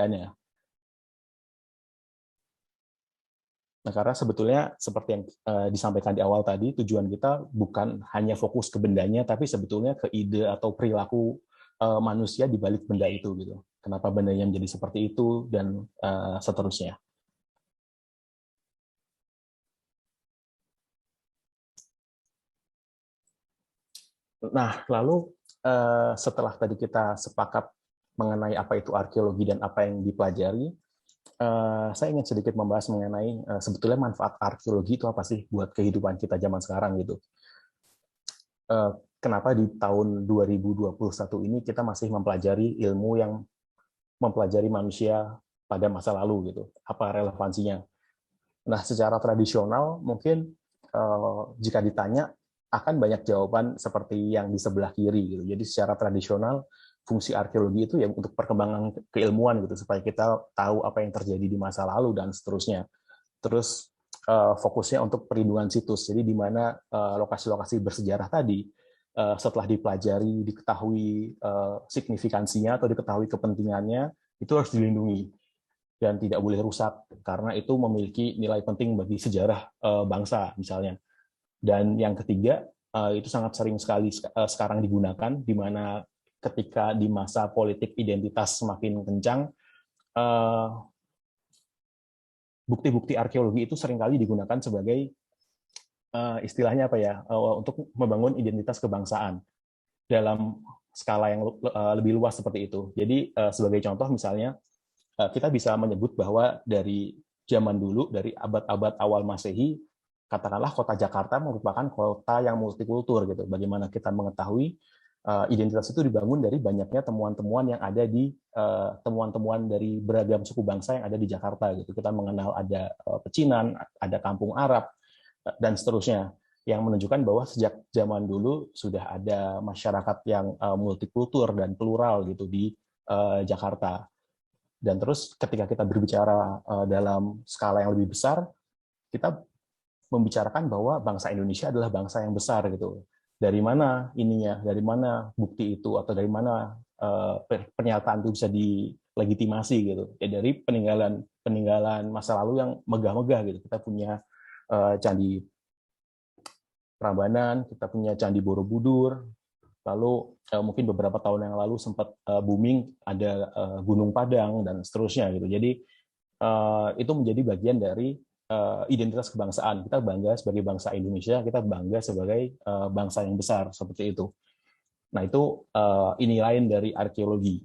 ya. Nah, karena sebetulnya seperti yang disampaikan di awal tadi, tujuan kita bukan hanya fokus ke bendanya, tapi sebetulnya ke ide atau perilaku manusia di balik benda itu gitu. Kenapa bendanya menjadi seperti itu dan seterusnya. Nah, lalu setelah tadi kita sepakat mengenai apa itu arkeologi dan apa yang dipelajari, saya ingin sedikit membahas mengenai sebetulnya manfaat arkeologi itu apa sih buat kehidupan kita zaman sekarang gitu. Kenapa di tahun 2021 ini kita masih mempelajari ilmu yang mempelajari manusia pada masa lalu gitu. Apa relevansinya? Nah, secara tradisional mungkin jika ditanya akan banyak jawaban seperti yang di sebelah kiri gitu. Jadi secara tradisional fungsi arkeologi itu ya untuk perkembangan keilmuan gitu supaya kita tahu apa yang terjadi di masa lalu dan seterusnya. Terus fokusnya untuk perlindungan situs. Jadi di mana lokasi-lokasi bersejarah tadi setelah dipelajari, diketahui signifikansinya atau diketahui kepentingannya, itu harus dilindungi dan tidak boleh rusak karena itu memiliki nilai penting bagi sejarah bangsa misalnya. Dan yang ketiga, itu sangat sering sekali sekarang digunakan, di mana ketika di masa politik identitas semakin kencang, bukti-bukti arkeologi itu seringkali digunakan sebagai istilahnya apa ya, untuk membangun identitas kebangsaan dalam skala yang lebih luas seperti itu. Jadi sebagai contoh misalnya, kita bisa menyebut bahwa dari zaman dulu, dari abad-abad awal Masehi, katakanlah kota Jakarta merupakan kota yang multikultur gitu. Bagaimana kita mengetahui identitas itu dibangun dari banyaknya temuan-temuan yang ada di temuan-temuan dari beragam suku bangsa yang ada di Jakarta gitu. Kita mengenal ada pecinan, ada kampung Arab dan seterusnya, yang menunjukkan bahwa sejak zaman dulu sudah ada masyarakat yang multikultur dan plural gitu di Jakarta. Dan terus ketika kita berbicara dalam skala yang lebih besar, kita membicarakan bahwa bangsa Indonesia adalah bangsa yang besar gitu. Dari mana ininya, dari mana bukti itu, atau dari mana pernyataan itu bisa dilegitimasi gitu. Ya dari peninggalan masa lalu yang megah-megah gitu. Kita punya Candi Prambanan, kita punya Candi Borobudur, lalu mungkin beberapa tahun yang lalu sempat booming ada Gunung Padang dan seterusnya gitu. Jadi itu menjadi bagian dari identitas kebangsaan. Kita bangga sebagai bangsa Indonesia, kita bangga sebagai bangsa yang besar seperti itu. Nah, itu ini lain dari arkeologi.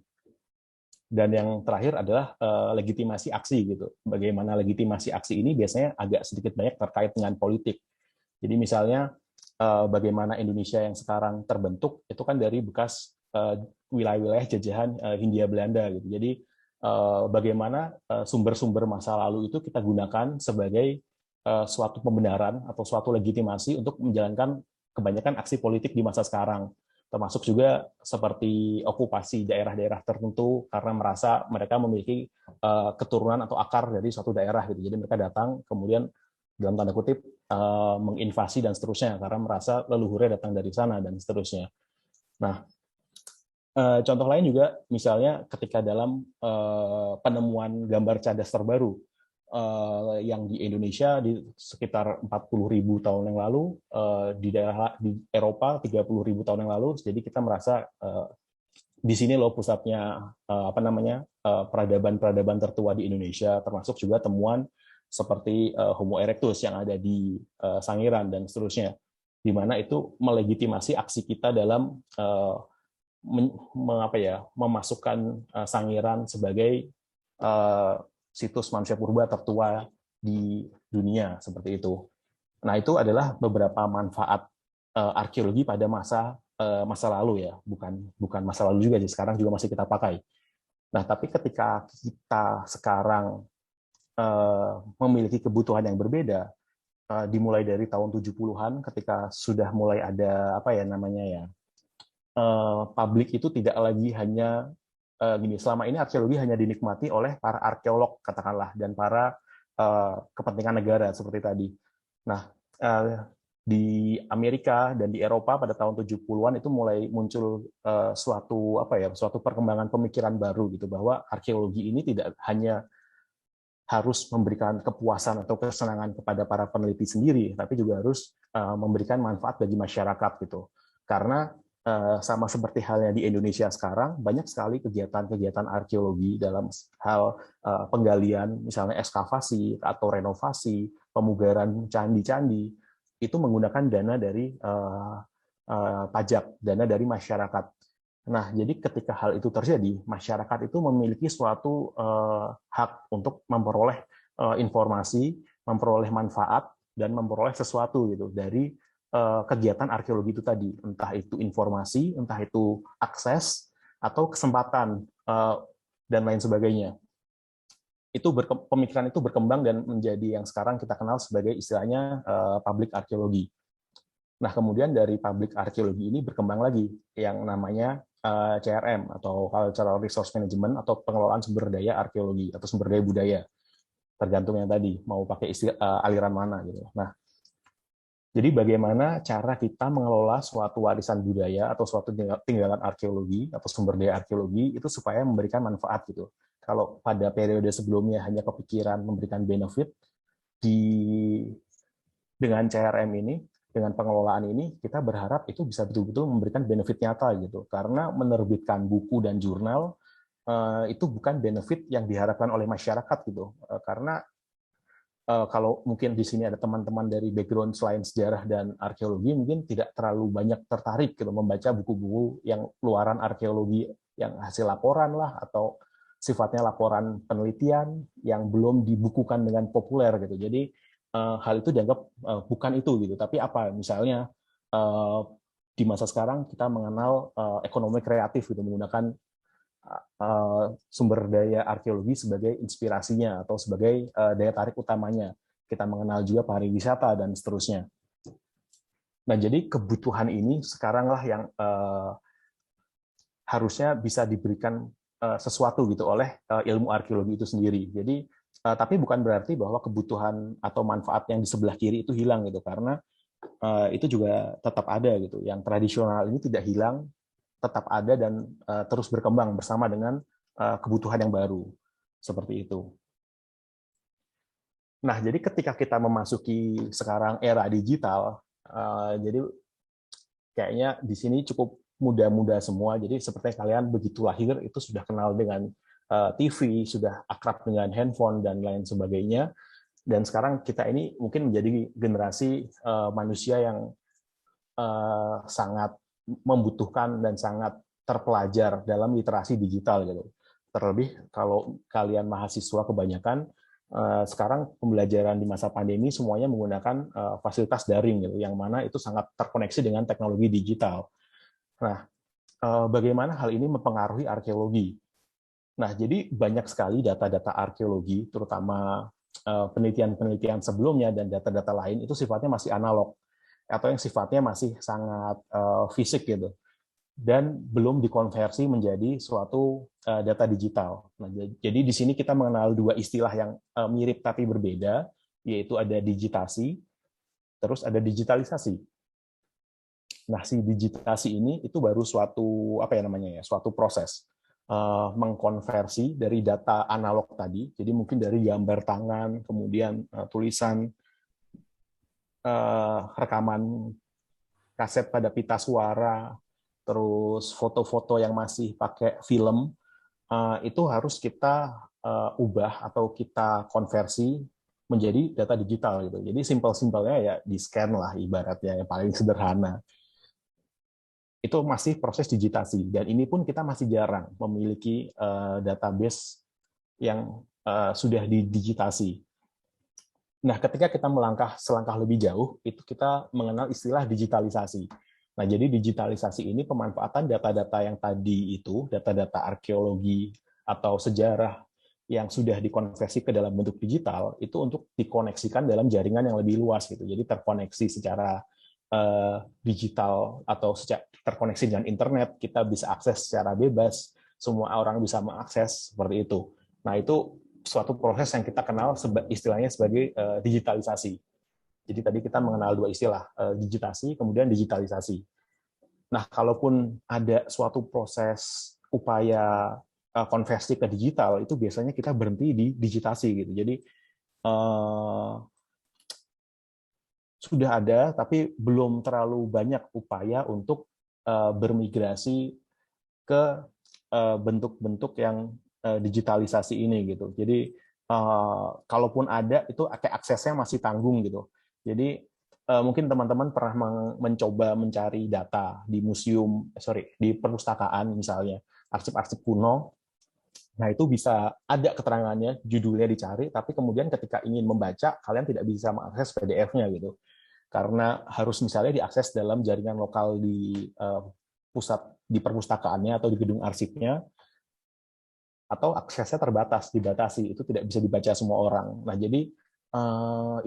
Dan yang terakhir adalah legitimasi aksi gitu. Bagaimana legitimasi aksi ini biasanya agak sedikit banyak terkait dengan politik. Jadi misalnya bagaimana Indonesia yang sekarang terbentuk itu kan dari bekas wilayah-wilayah jajahan Hindia Belanda gitu. Jadi bagaimana sumber-sumber masa lalu itu kita gunakan sebagai suatu pembenaran atau suatu legitimasi untuk menjalankan kebanyakan aksi politik di masa sekarang. Termasuk juga seperti okupasi daerah-daerah tertentu karena merasa mereka memiliki keturunan atau akar dari suatu daerah gitu. Jadi mereka datang kemudian dalam tanda kutip menginvasi dan seterusnya karena merasa leluhurnya datang dari sana dan seterusnya. Nah, contoh lain juga misalnya ketika dalam penemuan gambar cadas terbaru yang di Indonesia di sekitar 40.000 tahun yang lalu, di daerah di Eropa 30.000 tahun yang lalu. Jadi kita merasa di sini loh pusatnya apa namanya peradaban-peradaban tertua di Indonesia, termasuk juga temuan seperti Homo erectus yang ada di Sangiran dan seterusnya, di mana itu melegitimasi aksi kita dalam memasukkan Sangiran sebagai situs manusia purba tertua di dunia seperti itu. Nah, itu adalah beberapa manfaat arkeologi pada masa lalu ya, bukan masa lalu juga sih, sekarang juga masih kita pakai. Nah, tapi ketika kita sekarang memiliki kebutuhan yang berbeda, dimulai dari tahun 70-an ketika sudah mulai ada apa ya namanya ya, publik itu tidak lagi hanya gini, selama ini arkeologi hanya dinikmati oleh para arkeolog katakanlah dan para kepentingan negara seperti tadi. Nah, di Amerika dan di Eropa pada tahun 70-an itu mulai muncul suatu perkembangan pemikiran baru gitu, bahwa arkeologi ini tidak hanya harus memberikan kepuasan atau kesenangan kepada para peneliti sendiri, tapi juga harus memberikan manfaat bagi masyarakat gitu. Karena sama seperti halnya di Indonesia sekarang, banyak sekali kegiatan-kegiatan arkeologi dalam hal penggalian, misalnya ekskavasi atau renovasi, pemugaran candi-candi, itu menggunakan dana dari pajak, dana dari masyarakat. Nah, jadi ketika hal itu terjadi, masyarakat itu memiliki suatu hak untuk memperoleh informasi, memperoleh manfaat, dan memperoleh sesuatu gitu dari kegiatan arkeologi itu tadi, entah itu informasi, entah itu akses, atau kesempatan, dan lain sebagainya. Pemikiran itu berkembang dan menjadi yang sekarang kita kenal sebagai istilahnya public arkeologi. Nah, kemudian dari public arkeologi ini berkembang lagi yang namanya CRM atau Cultural Resource Management atau pengelolaan sumber daya arkeologi atau sumber daya budaya, tergantung yang tadi mau pakai aliran mana gitu. Nah, jadi bagaimana cara kita mengelola suatu warisan budaya atau suatu tinggalan arkeologi atau sumber daya arkeologi itu supaya memberikan manfaat gitu. Kalau pada periode sebelumnya hanya kepikiran memberikan benefit, dengan CRM ini, dengan pengelolaan ini, kita berharap itu bisa betul-betul memberikan benefit nyata gitu. Karena menerbitkan buku dan jurnal itu bukan benefit yang diharapkan oleh masyarakat gitu. Karena kalau mungkin di sini ada teman-teman dari background selain sejarah dan arkeologi, mungkin tidak terlalu banyak tertarik gitu membaca buku-buku yang luaran arkeologi yang hasil laporan lah atau sifatnya laporan penelitian yang belum dibukukan dengan populer gitu. Jadi hal itu dianggap bukan itu gitu. Tapi apa misalnya di masa sekarang kita mengenal ekonomi kreatif gitu, menggunakan sumber daya arkeologi sebagai inspirasinya atau sebagai daya tarik utamanya. Kita mengenal juga pariwisata dan seterusnya. Nah, jadi kebutuhan ini sekaranglah yang harusnya bisa diberikan sesuatu gitu oleh ilmu arkeologi itu sendiri. Jadi, tapi bukan berarti bahwa kebutuhan atau manfaat yang di sebelah kiri itu hilang gitu, karena itu juga tetap ada gitu. Yang tradisional ini tidak hilang, tetap ada dan terus berkembang bersama dengan kebutuhan yang baru seperti itu. Nah, jadi ketika kita memasuki sekarang era digital, jadi kayaknya di sini cukup muda-muda semua. Jadi seperti kalian begitu lahir itu sudah kenal dengan TV, sudah akrab dengan handphone dan lain sebagainya. Dan sekarang kita ini mungkin menjadi generasi manusia yang sangat membutuhkan dan sangat terpelajar dalam literasi digital gitu. Terlebih kalau kalian mahasiswa kebanyakan sekarang pembelajaran di masa pandemi semuanya menggunakan fasilitas daring gitu, yang mana itu sangat terkoneksi dengan teknologi digital. Nah, bagaimana hal ini mempengaruhi arkeologi? Nah, jadi banyak sekali data-data arkeologi, terutama penelitian-penelitian sebelumnya dan data-data lain itu sifatnya masih analog atau yang sifatnya masih sangat fisik gitu, dan belum dikonversi menjadi suatu data digital. Nah, jadi di sini kita mengenal dua istilah yang mirip tapi berbeda, yaitu ada digitasi, terus ada digitalisasi. Nah, si digitasi ini itu baru suatu suatu proses mengkonversi dari data analog tadi, jadi mungkin dari gambar tangan, kemudian tulisan, rekaman kaset pada pita suara, terus foto-foto yang masih pakai film, itu harus kita ubah atau kita konversi menjadi data digital gitu. Jadi simpel-simpelnya ya di scan lah ibaratnya, yang paling sederhana. Itu masih proses digitasi, dan ini pun kita masih jarang memiliki database yang sudah didigitasi. Nah, ketika kita melangkah selangkah lebih jauh, itu kita mengenal istilah digitalisasi. Nah, jadi digitalisasi ini pemanfaatan data-data yang tadi itu, data-data arkeologi atau sejarah yang sudah dikonversi ke dalam bentuk digital, itu untuk dikoneksikan dalam jaringan yang lebih luas gitu. Jadi terkoneksi secara digital atau terkoneksi dengan internet, kita bisa akses secara bebas, semua orang bisa mengakses seperti itu. Nah, itu suatu proses yang kita kenal istilahnya sebagai digitalisasi. Jadi tadi kita mengenal dua istilah, digitasi, kemudian digitalisasi. Nah, kalaupun ada suatu proses upaya konversi ke digital, itu biasanya kita berhenti di digitasi gitu. Jadi sudah ada, tapi belum terlalu banyak upaya untuk bermigrasi ke bentuk-bentuk yang digitalisasi ini gitu. Jadi kalaupun ada itu kayak aksesnya masih tanggung gitu. Jadi mungkin teman-teman pernah mencoba mencari data di museum, di perpustakaan misalnya, arsip-arsip kuno. Nah, itu bisa ada keterangannya, judulnya dicari, tapi kemudian ketika ingin membaca, kalian tidak bisa mengakses PDF-nya gitu. Karena harus misalnya diakses dalam jaringan lokal di pusat di perpustakaannya atau di gedung arsipnya, atau aksesnya terbatas, dibatasi, itu tidak bisa dibaca semua orang. Nah, jadi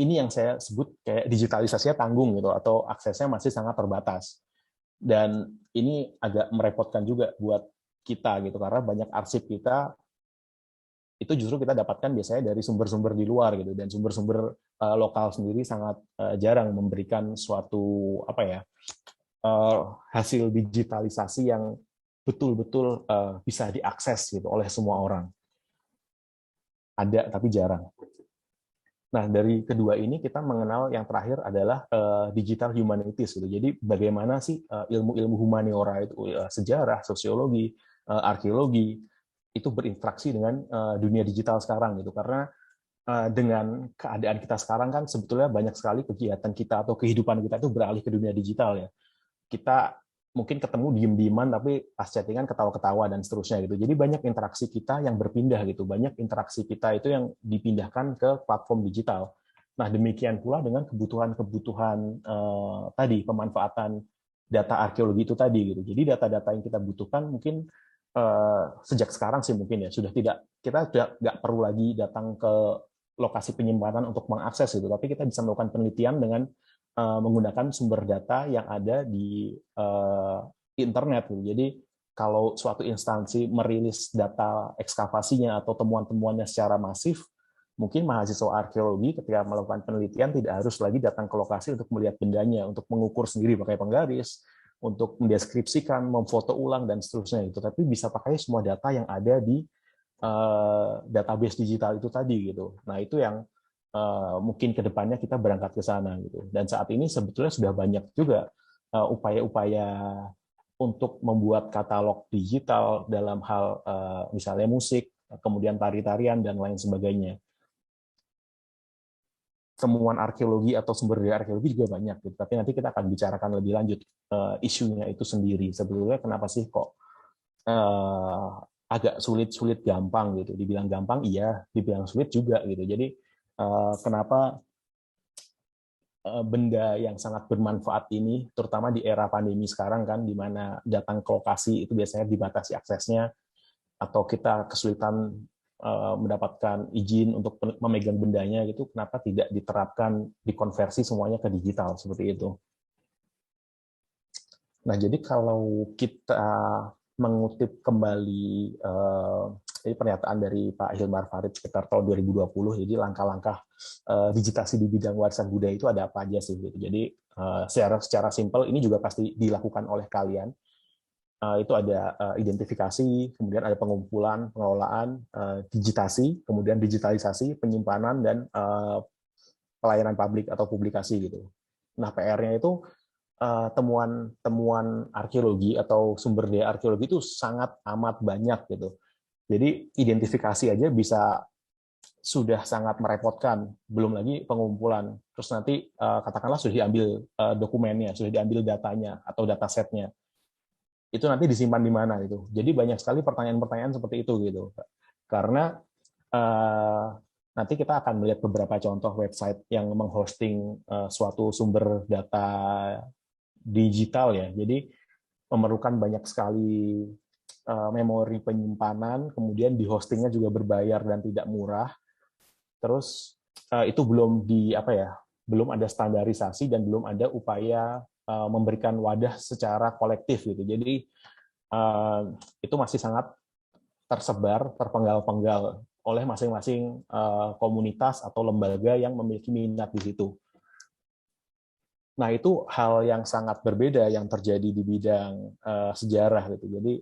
ini yang saya sebut kayak digitalisasinya tanggung gitu, atau aksesnya masih sangat terbatas. Dan ini agak merepotkan juga buat kita gitu, karena banyak arsip kita itu justru kita dapatkan biasanya dari sumber-sumber di luar gitu, dan sumber-sumber lokal sendiri sangat jarang memberikan suatu apa ya hasil digitalisasi yang betul-betul bisa diakses gitu oleh semua orang. Ada tapi jarang. Nah, dari kedua ini kita mengenal yang terakhir adalah digital humanities gitu. Jadi bagaimana sih ilmu-ilmu humaniora itu, sejarah, sosiologi, arkeologi itu berinteraksi dengan dunia digital sekarang gitu. Karena dengan keadaan kita sekarang kan sebetulnya banyak sekali kegiatan kita atau kehidupan kita itu beralih ke dunia digital ya. Kita mungkin ketemu diem-dieman tapi pas chattingan ketawa-ketawa dan seterusnya gitu. Jadi banyak interaksi kita yang berpindah gitu. Banyak interaksi kita itu yang dipindahkan ke platform digital. Nah, demikian pula dengan kebutuhan-kebutuhan tadi, pemanfaatan data arkeologi itu tadi gitu. Jadi data-data yang kita butuhkan mungkin sejak sekarang sih mungkin ya sudah tidak, kita nggak perlu lagi datang ke lokasi penyimpanan untuk mengakses itu, tapi kita bisa melakukan penelitian dengan menggunakan sumber data yang ada di internet. Jadi kalau suatu instansi merilis data ekskavasinya atau temuan-temuannya secara masif, mungkin mahasiswa arkeologi ketika melakukan penelitian tidak harus lagi datang ke lokasi untuk melihat bendanya, untuk mengukur sendiri pakai penggaris, untuk mendeskripsikan, memfoto ulang, dan seterusnya. Itu tapi bisa pakai semua data yang ada di database digital itu tadi gitu. Nah, itu yang mungkin ke depannya kita berangkat ke sana gitu. Dan saat ini sebetulnya sudah banyak juga upaya-upaya untuk membuat katalog digital dalam hal misalnya musik, kemudian tari-tarian dan lain sebagainya. Temuan arkeologi atau sumber daya arkeologi juga banyak gitu. Tapi nanti kita akan bicarakan lebih lanjut isunya itu sendiri. Sebetulnya kenapa sih kok agak sulit gampang gitu. Dibilang gampang iya, dibilang sulit juga gitu. Jadi kenapa benda yang sangat bermanfaat ini, terutama di era pandemi sekarang kan, di mana datang ke lokasi itu biasanya dibatasi aksesnya, atau kita kesulitan mendapatkan izin untuk memegang bendanya gitu, kenapa tidak diterapkan, dikonversi semuanya ke digital seperti itu. Nah, jadi kalau kita mengutip kembali pernyataan dari Pak Hilmar Farid sekitar tahun 2020, jadi langkah-langkah digitasi di bidang warisan budaya itu ada apa aja sih? Gitu. Jadi secara simpel ini juga pasti dilakukan oleh kalian. Itu ada identifikasi, kemudian ada pengumpulan, pengelolaan, digitasi, kemudian digitalisasi, penyimpanan, dan pelayanan publik atau publikasi gitu. Nah, PR-nya itu temuan arkeologi atau sumber daya arkeologi itu sangat amat banyak gitu. Jadi identifikasi aja bisa sudah sangat merepotkan, belum lagi pengumpulan. Terus nanti katakanlah sudah diambil dokumennya, sudah diambil datanya atau datasetnya. Itu nanti disimpan di mana gitu. Jadi banyak sekali pertanyaan-pertanyaan seperti itu gitu. Karena nanti kita akan melihat beberapa contoh website yang menghosting suatu sumber data digital ya. Jadi memerlukan banyak sekali memori penyimpanan, kemudian di hostingnya juga berbayar dan tidak murah. Terus itu belum ada standarisasi dan belum ada upaya memberikan wadah secara kolektif gitu. Jadi itu masih sangat tersebar, terpenggal-penggal oleh masing-masing komunitas atau lembaga yang memiliki minat di situ. Nah, itu hal yang sangat berbeda yang terjadi di bidang sejarah gitu. Jadi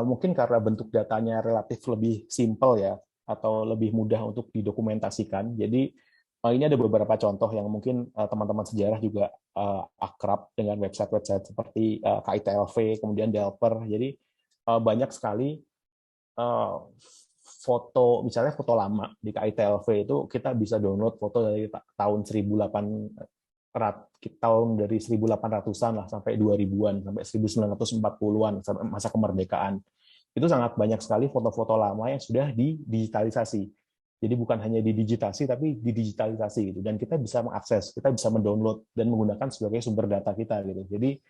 mungkin karena bentuk datanya relatif lebih simpel ya, atau lebih mudah untuk didokumentasikan. Jadi ini ada beberapa contoh yang mungkin teman-teman sejarah juga akrab dengan website-website seperti KITLV, kemudian Delper. Jadi banyak sekali eh, foto, misalnya foto lama di KITLV itu kita bisa download foto dari tahun 1800-an lah sampai 2000-an, sampai 1940-an, sampai masa kemerdekaan. Itu sangat banyak sekali foto-foto lama yang sudah didigitalisasi. Jadi bukan hanya didigitasi, tapi didigitalisasi gitu. Dan kita bisa mengakses, kita bisa mendownload dan menggunakan sebagai sumber data kita gitu. Jadi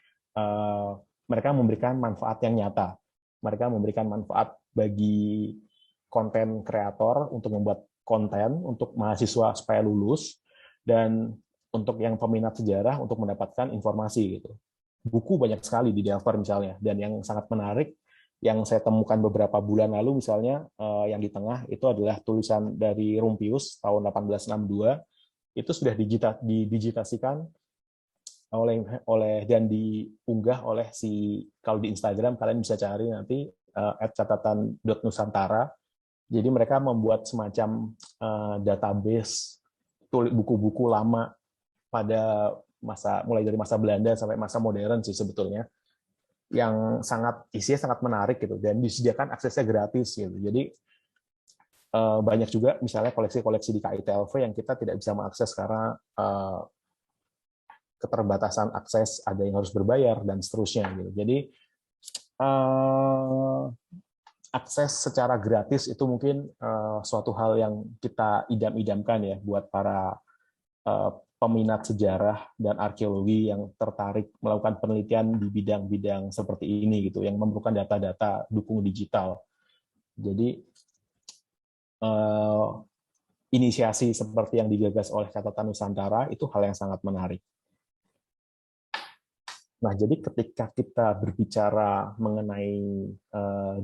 mereka memberikan manfaat yang nyata. Mereka memberikan manfaat bagi konten kreator untuk membuat konten untuk mahasiswa supaya lulus, dan untuk yang peminat sejarah untuk mendapatkan informasi gitu. Buku banyak sekali di Delver misalnya, dan yang sangat menarik yang saya temukan beberapa bulan lalu misalnya yang di tengah itu adalah tulisan dari Rumpius tahun 1862, itu sudah didigitasikan oleh dan diunggah oleh si, kalau di Instagram kalian bisa cari nanti @catatan.nusantara. Jadi mereka membuat semacam database buku-buku lama pada mulai dari masa Belanda sampai masa modern sih sebetulnya, yang isinya sangat menarik gitu, dan disediakan aksesnya gratis gitu. Jadi banyak juga misalnya koleksi-koleksi di KITLV yang kita tidak bisa mengakses karena keterbatasan akses, ada yang harus berbayar dan seterusnya gitu. Jadi akses secara gratis itu mungkin suatu hal yang kita idam-idamkan ya buat para peminat sejarah dan arkeologi yang tertarik melakukan penelitian di bidang-bidang seperti ini gitu, yang memerlukan data-data dukung digital. Jadi inisiasi seperti yang digagas oleh Catatan Nusantara itu hal yang sangat menarik. Nah, jadi ketika kita berbicara mengenai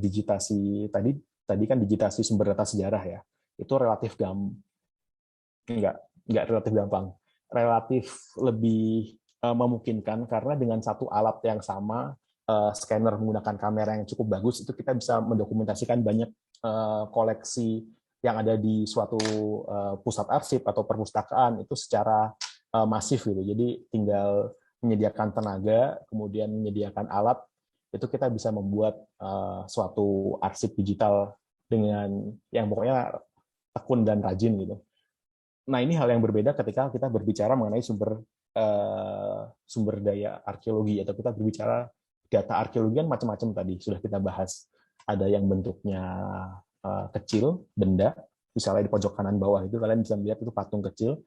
digitasi tadi kan digitasi sumber data sejarah ya, itu relatif enggak relatif gampang, relatif lebih memungkinkan karena dengan satu alat yang sama, scanner menggunakan kamera yang cukup bagus, itu kita bisa mendokumentasikan banyak koleksi yang ada di suatu pusat arsip atau perpustakaan itu secara masif gitu. Jadi tinggal menyediakan tenaga, kemudian menyediakan alat, itu kita bisa membuat suatu arsip digital dengan yang pokoknya tekun dan rajin gitu. Nah, ini hal yang berbeda ketika kita berbicara mengenai sumber daya arkeologi, atau kita berbicara data arkeologi kan macam-macam tadi sudah kita bahas. Ada yang bentuknya kecil, benda, misalnya di pojok kanan bawah itu kalian bisa melihat itu patung kecil.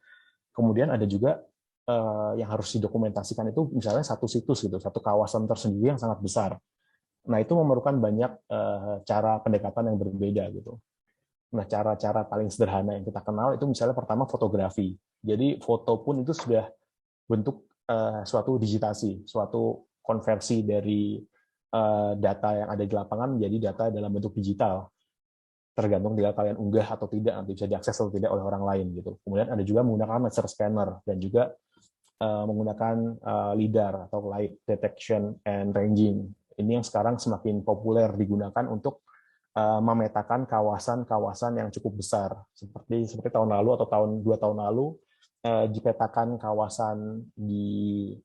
Kemudian ada juga yang harus didokumentasikan itu misalnya satu situs gitu, satu kawasan tersendiri yang sangat besar. Nah, itu memerlukan banyak cara pendekatan yang berbeda gitu. Nah, cara-cara paling sederhana yang kita kenal itu misalnya pertama fotografi. Jadi foto pun itu sudah bentuk suatu digitasi, suatu konversi dari data yang ada di lapangan menjadi data dalam bentuk digital. Tergantung tinggal kalian unggah atau tidak, nanti bisa diakses atau tidak oleh orang lain gitu. Kemudian ada juga menggunakan laser scanner dan juga menggunakan LiDAR atau Light Detection and Ranging. Ini yang sekarang semakin populer digunakan untuk memetakan kawasan-kawasan yang cukup besar, seperti tahun lalu atau 2 tahun lalu dipetakan kawasan di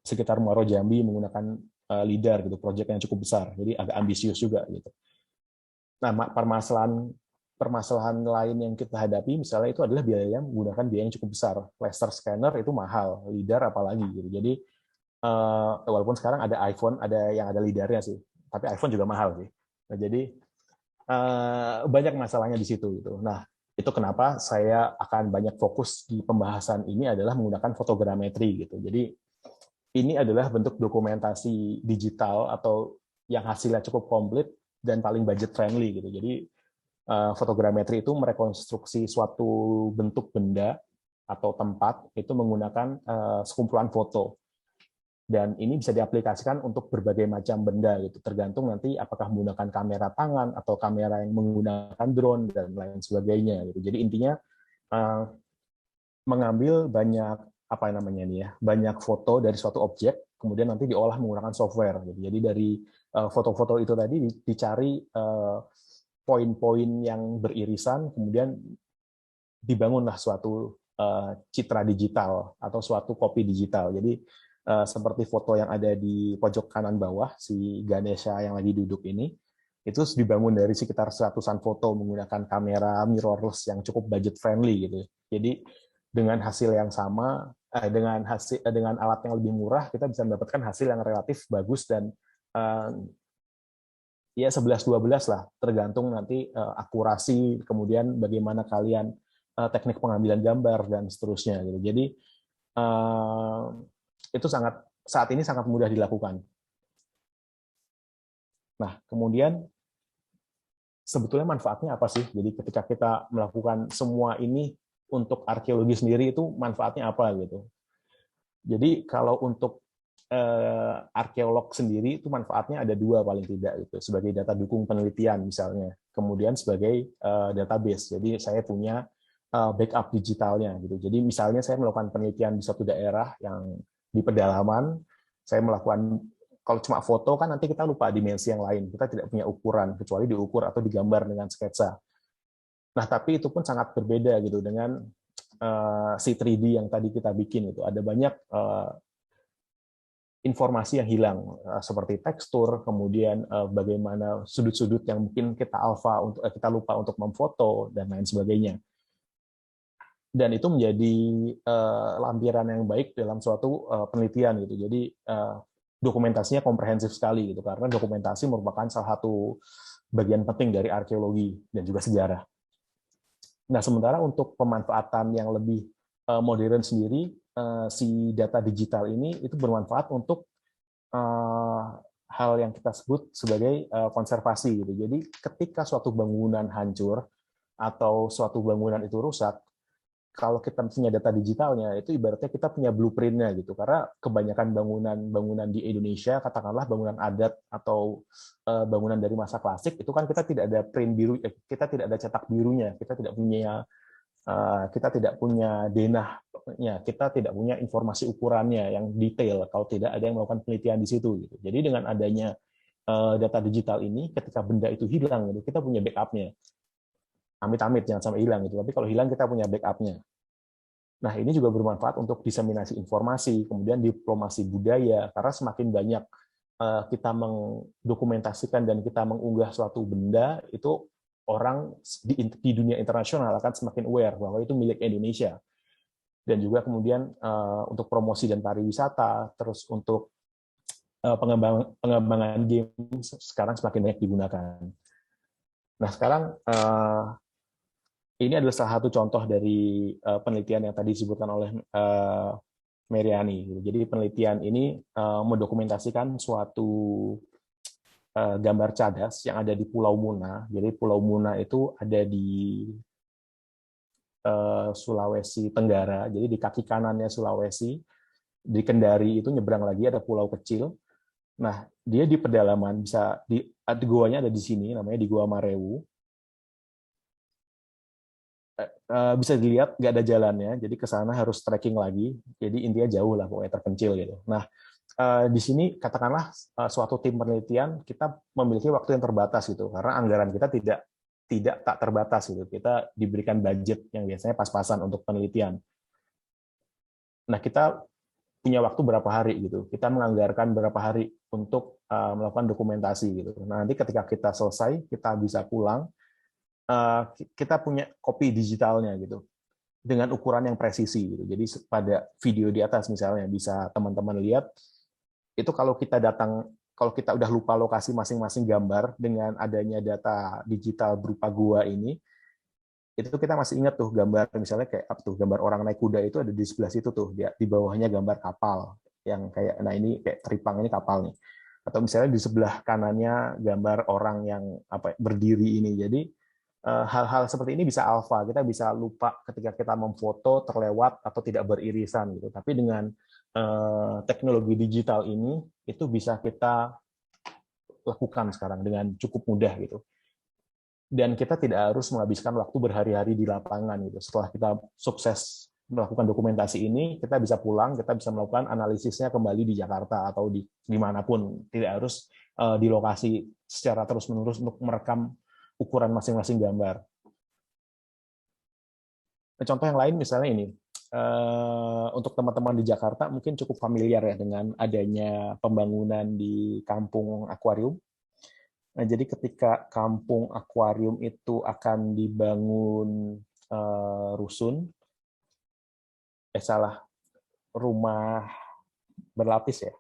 sekitar Muaro Jambi menggunakan LiDAR gitu, proyek yang cukup besar, jadi agak ambisius juga gitu. Nah, permasalahan lain yang kita hadapi misalnya itu adalah biaya, menggunakan biaya yang cukup besar. Laser scanner itu mahal, LiDAR apalagi gitu. Jadi walaupun sekarang ada iPhone, ada yang ada LiDAR-nya sih, tapi iPhone juga mahal sih. Nah, jadi banyak masalahnya di situ gitu. Nah, itu kenapa saya akan banyak fokus di pembahasan ini adalah menggunakan fotogrametri gitu. Jadi ini adalah bentuk dokumentasi digital atau yang hasilnya cukup komplit dan paling budget friendly gitu. Jadi fotogrametri itu merekonstruksi suatu bentuk benda atau tempat itu menggunakan sekumpulan foto. Dan ini bisa diaplikasikan untuk berbagai macam benda gitu, tergantung nanti apakah menggunakan kamera tangan atau kamera yang menggunakan drone dan lain sebagainya gitu. Jadi intinya mengambil banyak apa namanya ini ya, banyak foto dari suatu objek, kemudian nanti diolah menggunakan software. Gitu. Jadi dari foto-foto itu tadi dicari poin-poin yang beririsan, kemudian dibangunlah suatu citra digital atau suatu kopi digital. Jadi seperti foto yang ada di pojok kanan bawah, si Ganesha yang lagi duduk ini, itu dibangun dari sekitar 100-an foto menggunakan kamera mirrorless yang cukup budget friendly gitu. Jadi dengan hasil yang sama, dengan alat yang lebih murah, kita bisa mendapatkan hasil yang relatif bagus dan ya 11-12 lah, tergantung nanti akurasi, kemudian bagaimana kalian teknik pengambilan gambar dan seterusnya gitu. Jadi itu saat ini sangat mudah dilakukan. Nah, kemudian sebetulnya manfaatnya apa sih? Jadi ketika kita melakukan semua ini untuk arkeologi sendiri itu manfaatnya apa gitu? Jadi kalau untuk arkeolog sendiri itu manfaatnya ada dua paling tidak gitu, sebagai data dukung penelitian misalnya, kemudian sebagai database. Jadi saya punya backup digitalnya gitu. Jadi misalnya saya melakukan penelitian di suatu daerah yang di pedalaman, saya melakukan, kalau cuma foto kan nanti kita lupa dimensi yang lain, kita tidak punya ukuran kecuali diukur atau digambar dengan sketsa. Nah, tapi itu pun sangat berbeda gitu dengan si 3D yang tadi kita bikin itu. Ada banyak informasi yang hilang seperti tekstur, kemudian bagaimana sudut-sudut yang mungkin kita kita lupa untuk memfoto dan lain sebagainya. Dan itu menjadi lampiran yang baik dalam suatu penelitian gitu. Jadi dokumentasinya komprehensif sekali gitu, karena dokumentasi merupakan salah satu bagian penting dari arkeologi dan juga sejarah. Nah, sementara untuk pemanfaatan yang lebih modern sendiri, si data digital ini itu bermanfaat untuk hal yang kita sebut sebagai konservasi gitu. Jadi ketika suatu bangunan hancur atau suatu bangunan itu rusak, kalau kita punya data digitalnya, itu ibaratnya kita punya blueprint-nya gitu. Karena kebanyakan bangunan di Indonesia, katakanlah bangunan adat atau bangunan dari masa klasik, itu kan kita tidak ada print biru, kita tidak ada cetak birunya, kita tidak punya denahnya, kita tidak punya informasi ukurannya yang detail kalau tidak ada yang melakukan penelitian di situ gitu. Jadi dengan adanya data digital ini, ketika benda itu hilang gitu, kita punya backup-nya. Amit-amit jangan sampai hilang gitu, tapi kalau hilang kita punya backup-nya. Nah, ini juga bermanfaat untuk diseminasi informasi, kemudian diplomasi budaya, karena semakin banyak kita mendokumentasikan dan kita mengunggah suatu benda, itu orang di dunia internasional akan semakin aware bahwa itu milik Indonesia. Dan juga kemudian untuk promosi dan pariwisata, terus untuk pengembangan game sekarang semakin banyak digunakan. Nah, sekarang ini adalah salah satu contoh dari penelitian yang tadi disebutkan oleh Meriani. Jadi penelitian ini mendokumentasikan suatu gambar cadas yang ada di Pulau Muna. Jadi Pulau Muna itu ada di Sulawesi Tenggara. Jadi di kaki kanannya Sulawesi, di Kendari itu nyebrang lagi ada pulau kecil. Nah, dia di pedalaman, di goanya ada di sini, namanya di Gua Marewu. Bisa dilihat nggak ada jalannya, jadi ke sana harus trekking lagi. Jadi intinya jauh lah, pokoknya terpencil gitu. Nah, di sini katakanlah suatu tim penelitian kita memiliki waktu yang terbatas gitu, karena anggaran kita tidak tak terbatas gitu. Kita diberikan budget yang biasanya pas-pasan untuk penelitian. Nah, kita punya waktu berapa hari gitu. Kita menganggarkan berapa hari untuk melakukan dokumentasi gitu. Nah, nanti ketika kita selesai, kita bisa pulang. Kita punya kopi digitalnya gitu dengan ukuran yang presisi gitu. Jadi pada video di atas misalnya bisa teman-teman lihat itu kalau kita udah lupa lokasi masing-masing gambar dengan adanya data digital berupa gua ini, itu kita masih ingat tuh gambar misalnya kayak tuh gambar orang naik kuda itu ada di sebelah situ tuh, di bawahnya gambar kapal yang kayak, nah ini kayak teripang ini kapal nih, atau misalnya di sebelah kanannya gambar orang yang berdiri ini. Jadi hal-hal seperti ini bisa alfa, kita bisa lupa ketika kita memfoto terlewat atau tidak beririsan gitu. Tapi dengan teknologi digital ini itu bisa kita lakukan sekarang dengan cukup mudah gitu. Dan kita tidak harus menghabiskan waktu berhari-hari di lapangan gitu. Setelah kita sukses melakukan dokumentasi ini, kita bisa pulang, kita bisa melakukan analisisnya kembali di Jakarta atau di dimanapun, tidak harus di lokasi secara terus-menerus untuk merekam ukuran masing-masing gambar. Contoh yang lain misalnya ini, untuk teman-teman di Jakarta mungkin cukup familiar ya dengan adanya pembangunan di Kampung Akuarium. Nah, jadi ketika Kampung Akuarium itu akan dibangun rusun, salah, rumah berlapis ya,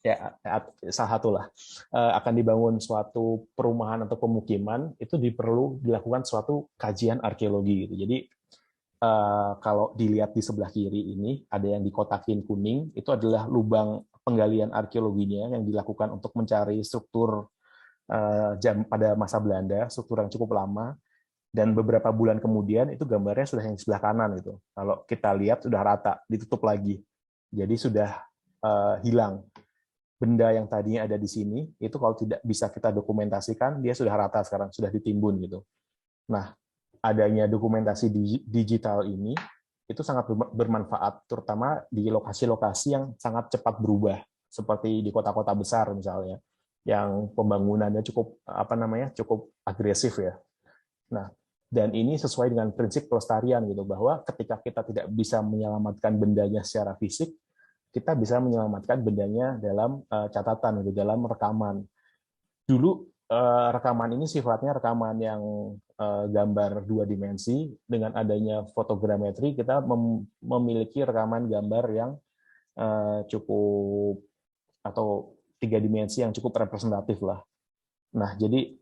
ya salah satulah, akan dibangun suatu perumahan atau pemukiman, itu perlu dilakukan suatu kajian arkeologi gitu. Jadi kalau dilihat di sebelah kiri ini ada yang dikotakin kuning, itu adalah lubang penggalian arkeologinya yang dilakukan untuk mencari struktur pada masa Belanda, struktur yang cukup lama. Dan beberapa bulan kemudian itu gambarnya sudah yang sebelah kanan gitu. Kalau kita lihat sudah rata, ditutup lagi. Jadi sudah hilang. Benda yang tadinya ada di sini itu kalau tidak bisa kita dokumentasikan, dia sudah rata sekarang, sudah ditimbun gitu. Nah, adanya dokumentasi digital ini itu sangat bermanfaat, terutama di lokasi-lokasi yang sangat cepat berubah, seperti di kota-kota besar misalnya, yang pembangunannya cukup agresif ya. Nah, dan ini sesuai dengan prinsip pelestarian gitu, bahwa ketika kita tidak bisa menyelamatkan bendanya secara fisik, kita bisa menyelamatkan bendanya dalam catatan gitu, dalam rekaman. Dulu rekaman ini sifatnya rekaman yang gambar 2 dimensi. Dengan adanya fotogrametri, kita memiliki rekaman gambar yang cukup, atau 3 dimensi yang cukup representatif lah. Nah, jadi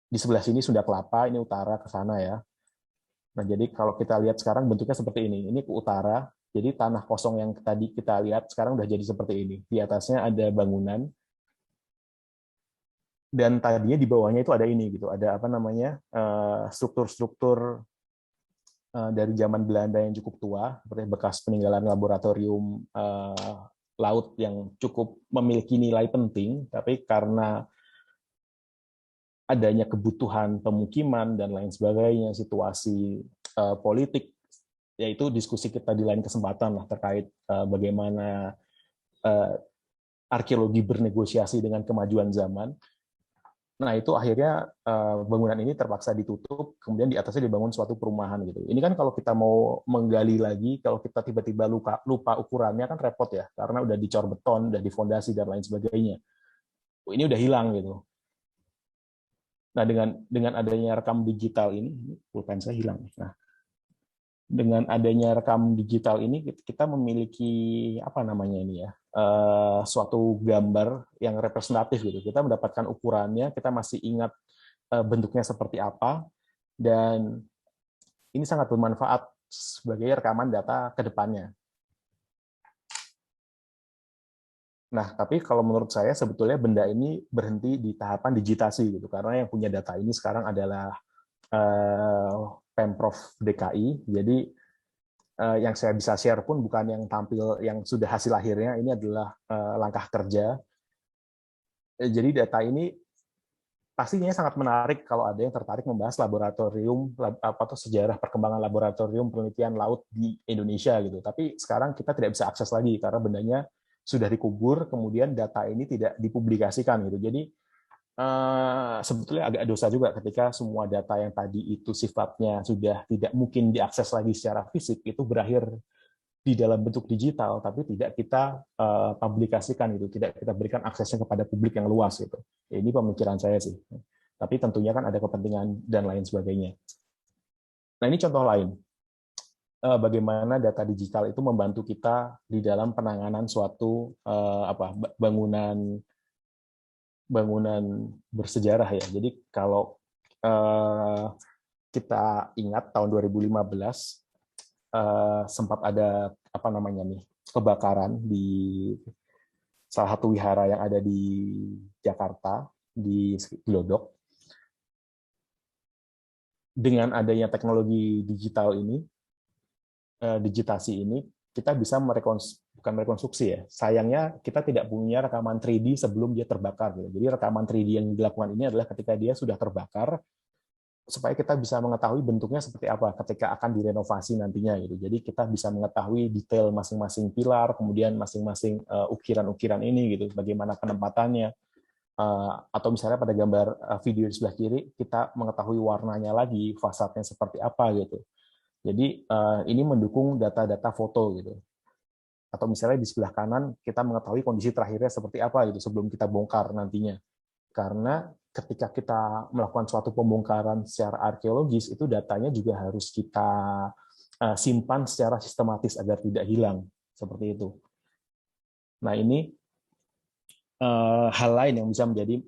di sebelah sini sudah kelapa, ini utara ke sana ya. Nah, jadi kalau kita lihat sekarang bentuknya seperti ini. Ini ke utara, jadi tanah kosong yang tadi kita lihat sekarang udah jadi seperti ini. Di atasnya ada bangunan, dan tadinya di bawahnya itu ada ini gitu, ada struktur-struktur dari zaman Belanda yang cukup tua, seperti bekas peninggalan laboratorium laut yang cukup memiliki nilai penting, tapi karena adanya kebutuhan pemukiman dan lain sebagainya, situasi politik, yaitu diskusi kita di lain kesempatan lah terkait bagaimana arkeologi bernegosiasi dengan kemajuan zaman. Nah, itu akhirnya bangunan ini terpaksa ditutup, kemudian di atasnya dibangun suatu perumahan gitu. Ini kan kalau kita mau menggali lagi, kalau kita tiba-tiba lupa ukurannya kan repot ya, karena udah dicor beton, udah difondasi dan lain sebagainya. Ini udah hilang gitu. Nah, dengan adanya rekam digital ini, pulpen saya hilang. Nah, dengan adanya rekam digital ini, kita memiliki suatu gambar yang representatif gitu. Kita mendapatkan ukurannya, kita masih ingat bentuknya seperti apa, dan ini sangat bermanfaat sebagai rekaman data ke depannya. Nah, tapi kalau menurut saya sebetulnya benda ini berhenti di tahapan digitasi gitu, karena yang punya data ini sekarang adalah Pemprov DKI. Jadi yang saya bisa share pun bukan yang tampil yang sudah hasil akhirnya, ini adalah langkah kerja. Jadi data ini pastinya sangat menarik kalau ada yang tertarik membahas laboratorium atau sejarah perkembangan laboratorium penelitian laut di Indonesia gitu. Tapi sekarang kita tidak bisa akses lagi karena bendanya sudah dikubur, kemudian data ini tidak dipublikasikan gitu. Jadi sebetulnya agak dosa juga ketika semua data yang tadi itu sifatnya sudah tidak mungkin diakses lagi secara fisik, itu berakhir di dalam bentuk digital, tapi tidak kita publikasikan gitu, tidak kita berikan aksesnya kepada publik yang luas gitu. Ini pemikiran saya sih. Tapi tentunya kan ada kepentingan dan lain sebagainya. Nah, ini contoh lain. Bagaimana data digital itu membantu kita di dalam penanganan suatu bangunan bersejarah ya. Jadi kalau kita ingat tahun 2015 sempat ada kebakaran di salah satu wihara yang ada di Jakarta, di Glodok. Dengan adanya teknologi digital ini, digitasi ini, kita bisa bukan merekonstruksi ya. Sayangnya kita tidak punya rekaman 3D sebelum dia terbakar. Gitu. Jadi rekaman 3D yang dilakukan ini adalah ketika dia sudah terbakar, supaya kita bisa mengetahui bentuknya seperti apa ketika akan direnovasi nantinya gitu. Jadi kita bisa mengetahui detail masing-masing pilar, kemudian masing-masing ukiran-ukiran ini gitu, bagaimana penempatannya. Atau misalnya pada gambar video di sebelah kiri kita mengetahui warnanya lagi, fasadnya seperti apa gitu. Jadi ini mendukung data-data foto gitu. Atau misalnya di sebelah kanan kita mengetahui kondisi terakhirnya seperti apa gitu sebelum kita bongkar nantinya. Karena ketika kita melakukan suatu pembongkaran secara arkeologis, itu datanya juga harus kita simpan secara sistematis agar tidak hilang, seperti itu. Nah, ini hal lain yang bisa menjadi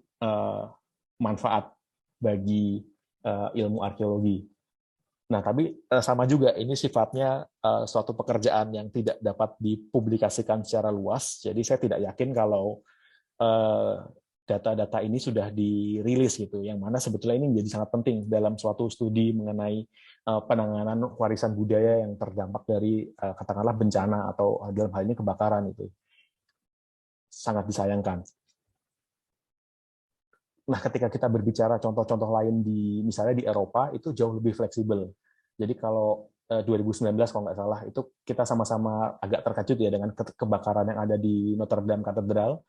manfaat bagi ilmu arkeologi. Nah, tapi sama juga, ini sifatnya suatu pekerjaan yang tidak dapat dipublikasikan secara luas, jadi saya tidak yakin kalau data-data ini sudah dirilis gitu, yang mana sebetulnya ini menjadi sangat penting dalam suatu studi mengenai penanganan warisan budaya yang terdampak dari katakanlah bencana atau dalam hal ini kebakaran itu. Sangat disayangkan. Nah, ketika kita berbicara contoh-contoh lain di misalnya di Eropa itu jauh lebih fleksibel. Jadi kalau 2019 kalau nggak salah itu kita sama-sama agak terkejut ya dengan kebakaran yang ada di Notre Dame Katedral.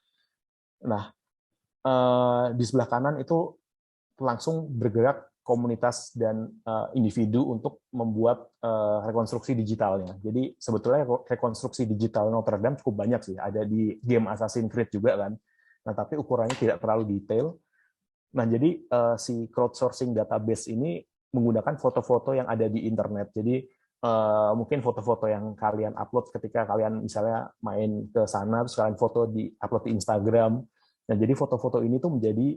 Nah, di sebelah kanan itu langsung bergerak komunitas dan individu untuk membuat rekonstruksi digitalnya. Jadi sebetulnya rekonstruksi digital Notre Dame cukup banyak sih, ada di game Assassin's Creed juga kan. Nah, tapi ukurannya tidak terlalu detail. Nah, jadi si crowdsourcing database ini menggunakan foto-foto yang ada di internet. Jadi mungkin foto-foto yang kalian upload ketika kalian misalnya main ke sana, terus kalian foto di upload di Instagram. Nah, jadi foto-foto ini tuh menjadi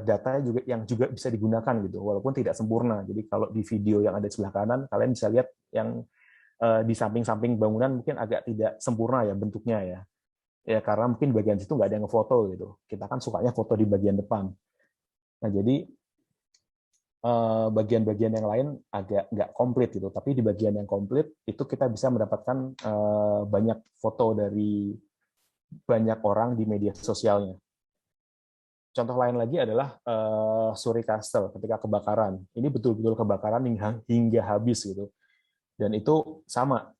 data juga bisa digunakan gitu, walaupun tidak sempurna. Jadi kalau di video yang ada di sebelah kanan, kalian bisa lihat yang di samping-samping bangunan mungkin agak tidak sempurna ya bentuknya ya. Ya karena mungkin bagian situ nggak ada yang ngefoto gitu. Kita kan sukanya foto di bagian depan. Nah, jadi bagian-bagian yang lain agak nggak komplit gitu. Tapi di bagian yang komplit itu kita bisa mendapatkan banyak foto dari banyak orang di media sosialnya. Contoh lain lagi adalah Surrey Castle ketika kebakaran. Ini betul-betul kebakaran hingga habis gitu. Dan itu sama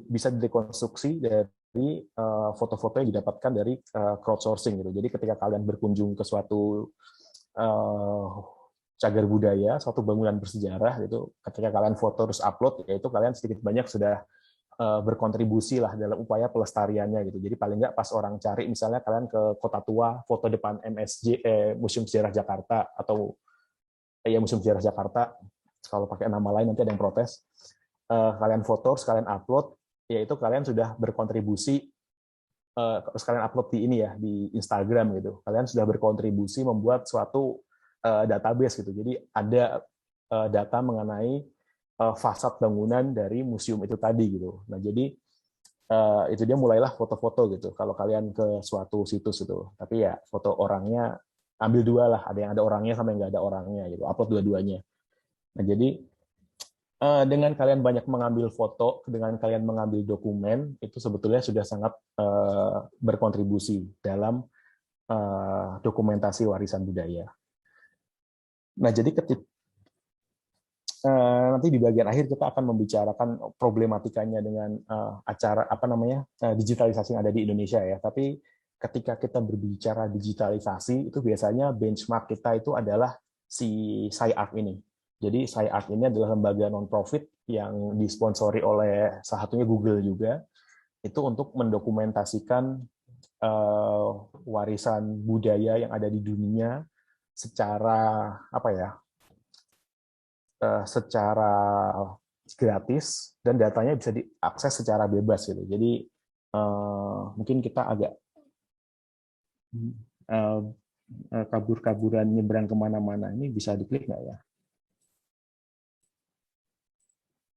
bisa direkonstruksi dari foto-foto yang didapatkan dari crowdsourcing gitu. Jadi ketika kalian berkunjung ke suatu cagar budaya, suatu bangunan bersejarah gitu, ketika kalian foto terus upload, yaitu kalian sedikit banyak sudah berkontribusi lah dalam upaya pelestariannya gitu. Jadi paling nggak pas orang cari, misalnya kalian ke Kota Tua, foto depan Museum Sejarah Jakarta atau Museum Sejarah Jakarta, kalau pakai nama lain nanti ada yang protes. Kalian foto, sekalian upload, yaitu kalian sudah berkontribusi. Sekalian upload di ini ya di Instagram gitu. Kalian sudah berkontribusi membuat suatu database gitu. Jadi ada data mengenai fasad bangunan dari museum itu tadi gitu. Nah, jadi itu dia mulailah foto-foto gitu. Kalau kalian ke suatu situs itu, tapi ya foto orangnya ambil dua lah. Ada yang ada orangnya sama yang nggak ada orangnya gitu. Upload dua-duanya. Nah, jadi dengan kalian banyak mengambil foto, dengan kalian mengambil dokumen, itu sebetulnya sudah sangat berkontribusi dalam dokumentasi warisan budaya. Nah, jadi ketika nanti di bagian akhir kita akan membicarakan problematikanya dengan acara digitalisasi yang ada di Indonesia ya. Tapi ketika kita berbicara digitalisasi itu biasanya benchmark kita itu adalah si SciArc ini. Jadi SciArc ini adalah lembaga non-profit yang disponsori oleh salah satunya Google juga. Itu untuk mendokumentasikan warisan budaya yang ada di dunia secara secara gratis dan datanya bisa diakses secara bebas gitu. Jadi mungkin kita agak kabur-kaburan nyebrang kemana-mana. Ini bisa diklik nggak ya?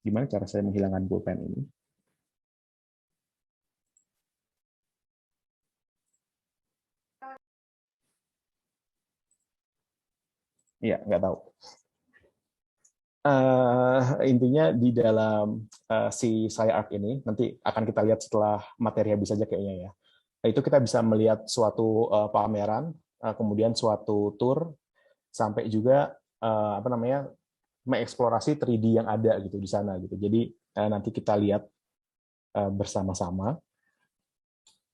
Gimana cara saya menghilangkan pulpen ini? Iya, nggak tahu. Intinya di dalam si SciArc ini, nanti akan kita lihat setelah materi habis saja kayaknya ya. Itu kita bisa melihat suatu pameran, kemudian suatu tour, sampai juga mengeksplorasi 3D yang ada gitu di sana gitu. Jadi nanti kita lihat bersama-sama.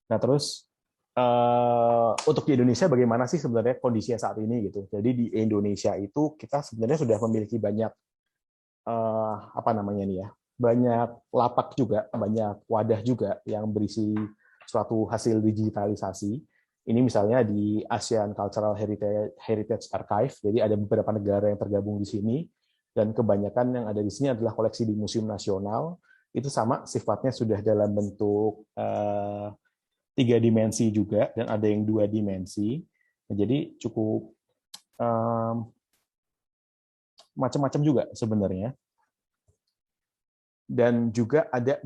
Nah, terus untuk di Indonesia bagaimana sih sebenarnya kondisinya saat ini gitu. Jadi di Indonesia itu kita sebenarnya sudah memiliki banyak apa namanya nih ya, banyak lapak juga, banyak wadah juga yang berisi suatu hasil digitalisasi. Ini misalnya di ASEAN Cultural Heritage Archive, jadi ada beberapa negara yang tergabung di sini, dan kebanyakan yang ada di sini adalah koleksi di Museum Nasional. Itu sama sifatnya sudah dalam bentuk 3 dimensi juga, dan ada yang 2 dimensi. Nah, jadi cukup macam-macam juga sebenarnya. Dan juga ada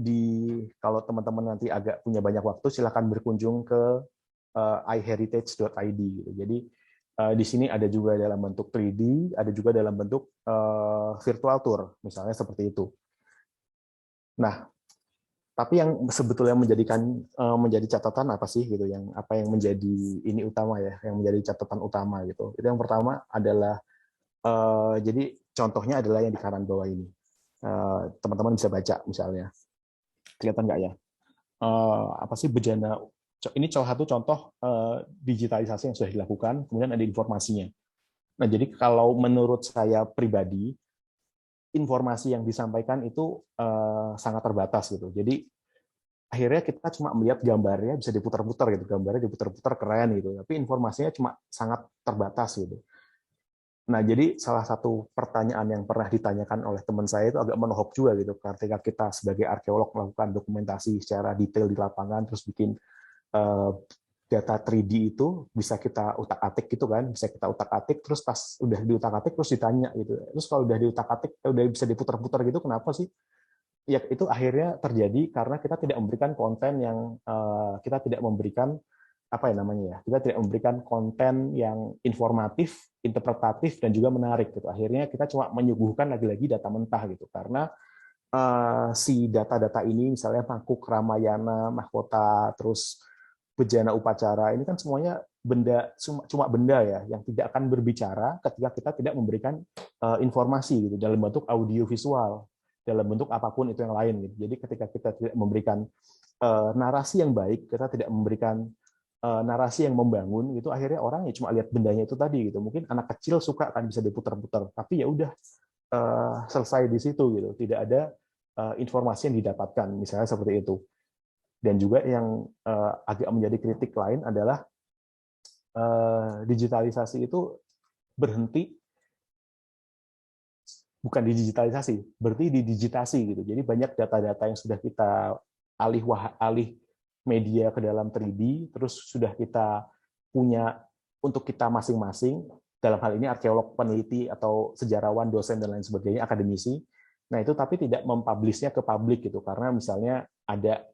kalau teman-teman nanti agak punya banyak waktu, silakan berkunjung ke iheritage.id. Jadi di sini ada juga dalam bentuk 3D, ada juga dalam bentuk virtual tour, misalnya seperti itu. Nah, tapi yang sebetulnya menjadi catatan apa sih gitu, yang menjadi ini utama ya, yang menjadi catatan utama gitu. Itu yang pertama adalah jadi contohnya adalah yang di kanan bawah ini. Teman-teman bisa baca misalnya, kelihatan nggak ya? Apa sih bejana? Ini salah satu contoh digitalisasi yang sudah dilakukan, kemudian ada informasinya. Nah, jadi kalau menurut saya pribadi, informasi yang disampaikan itu sangat terbatas gitu. Jadi akhirnya kita cuma melihat gambarnya bisa diputar-putar gitu, gambarnya diputar-putar keren gitu, tapi informasinya cuma sangat terbatas gitu. Nah, jadi salah satu pertanyaan yang pernah ditanyakan oleh teman saya itu agak menohok juga gitu, ketika kita sebagai arkeolog melakukan dokumentasi secara detail di lapangan, terus bikin data 3D itu bisa kita utak-atik gitu kan, bisa kita utak-atik, terus pas udah diutak-atik terus ditanya gitu. Terus kalau udah diutak-atik, udah bisa diputar-putar gitu, kenapa sih? Ya itu akhirnya terjadi karena kita tidak memberikan konten yang kita tidak memberikan apa ya namanya ya, kita tidak memberikan konten yang informatif, interpretatif, dan juga menarik gitu. Akhirnya kita cuma menyuguhkan lagi-lagi data mentah gitu, karena si data-data ini misalnya Mangkuk Ramayana, mahkota, terus bejana upacara, ini kan semuanya benda, cuma benda ya, yang tidak akan berbicara ketika kita tidak memberikan informasi gitu dalam bentuk audio visual, dalam bentuk apapun itu yang lain gitu. Jadi ketika kita tidak memberikan narasi yang baik, kita tidak memberikan narasi yang membangun, itu akhirnya orang ya cuma lihat bendanya itu tadi gitu. Mungkin anak kecil suka kan bisa diputar-putar, tapi ya udah selesai di situ gitu. Tidak ada informasi yang didapatkan, misalnya seperti itu. Dan juga yang agak menjadi kritik lain adalah digitalisasi itu berhenti, bukan digitalisasi, berarti didigitasi gitu. Jadi banyak data-data yang sudah kita alih media ke dalam 3D, terus sudah kita punya untuk kita masing-masing, dalam hal ini arkeolog, peneliti, atau sejarawan, dosen, dan lain sebagainya, akademisi. Nah itu tapi tidak mempublishnya ke publik gitu, karena misalnya ada,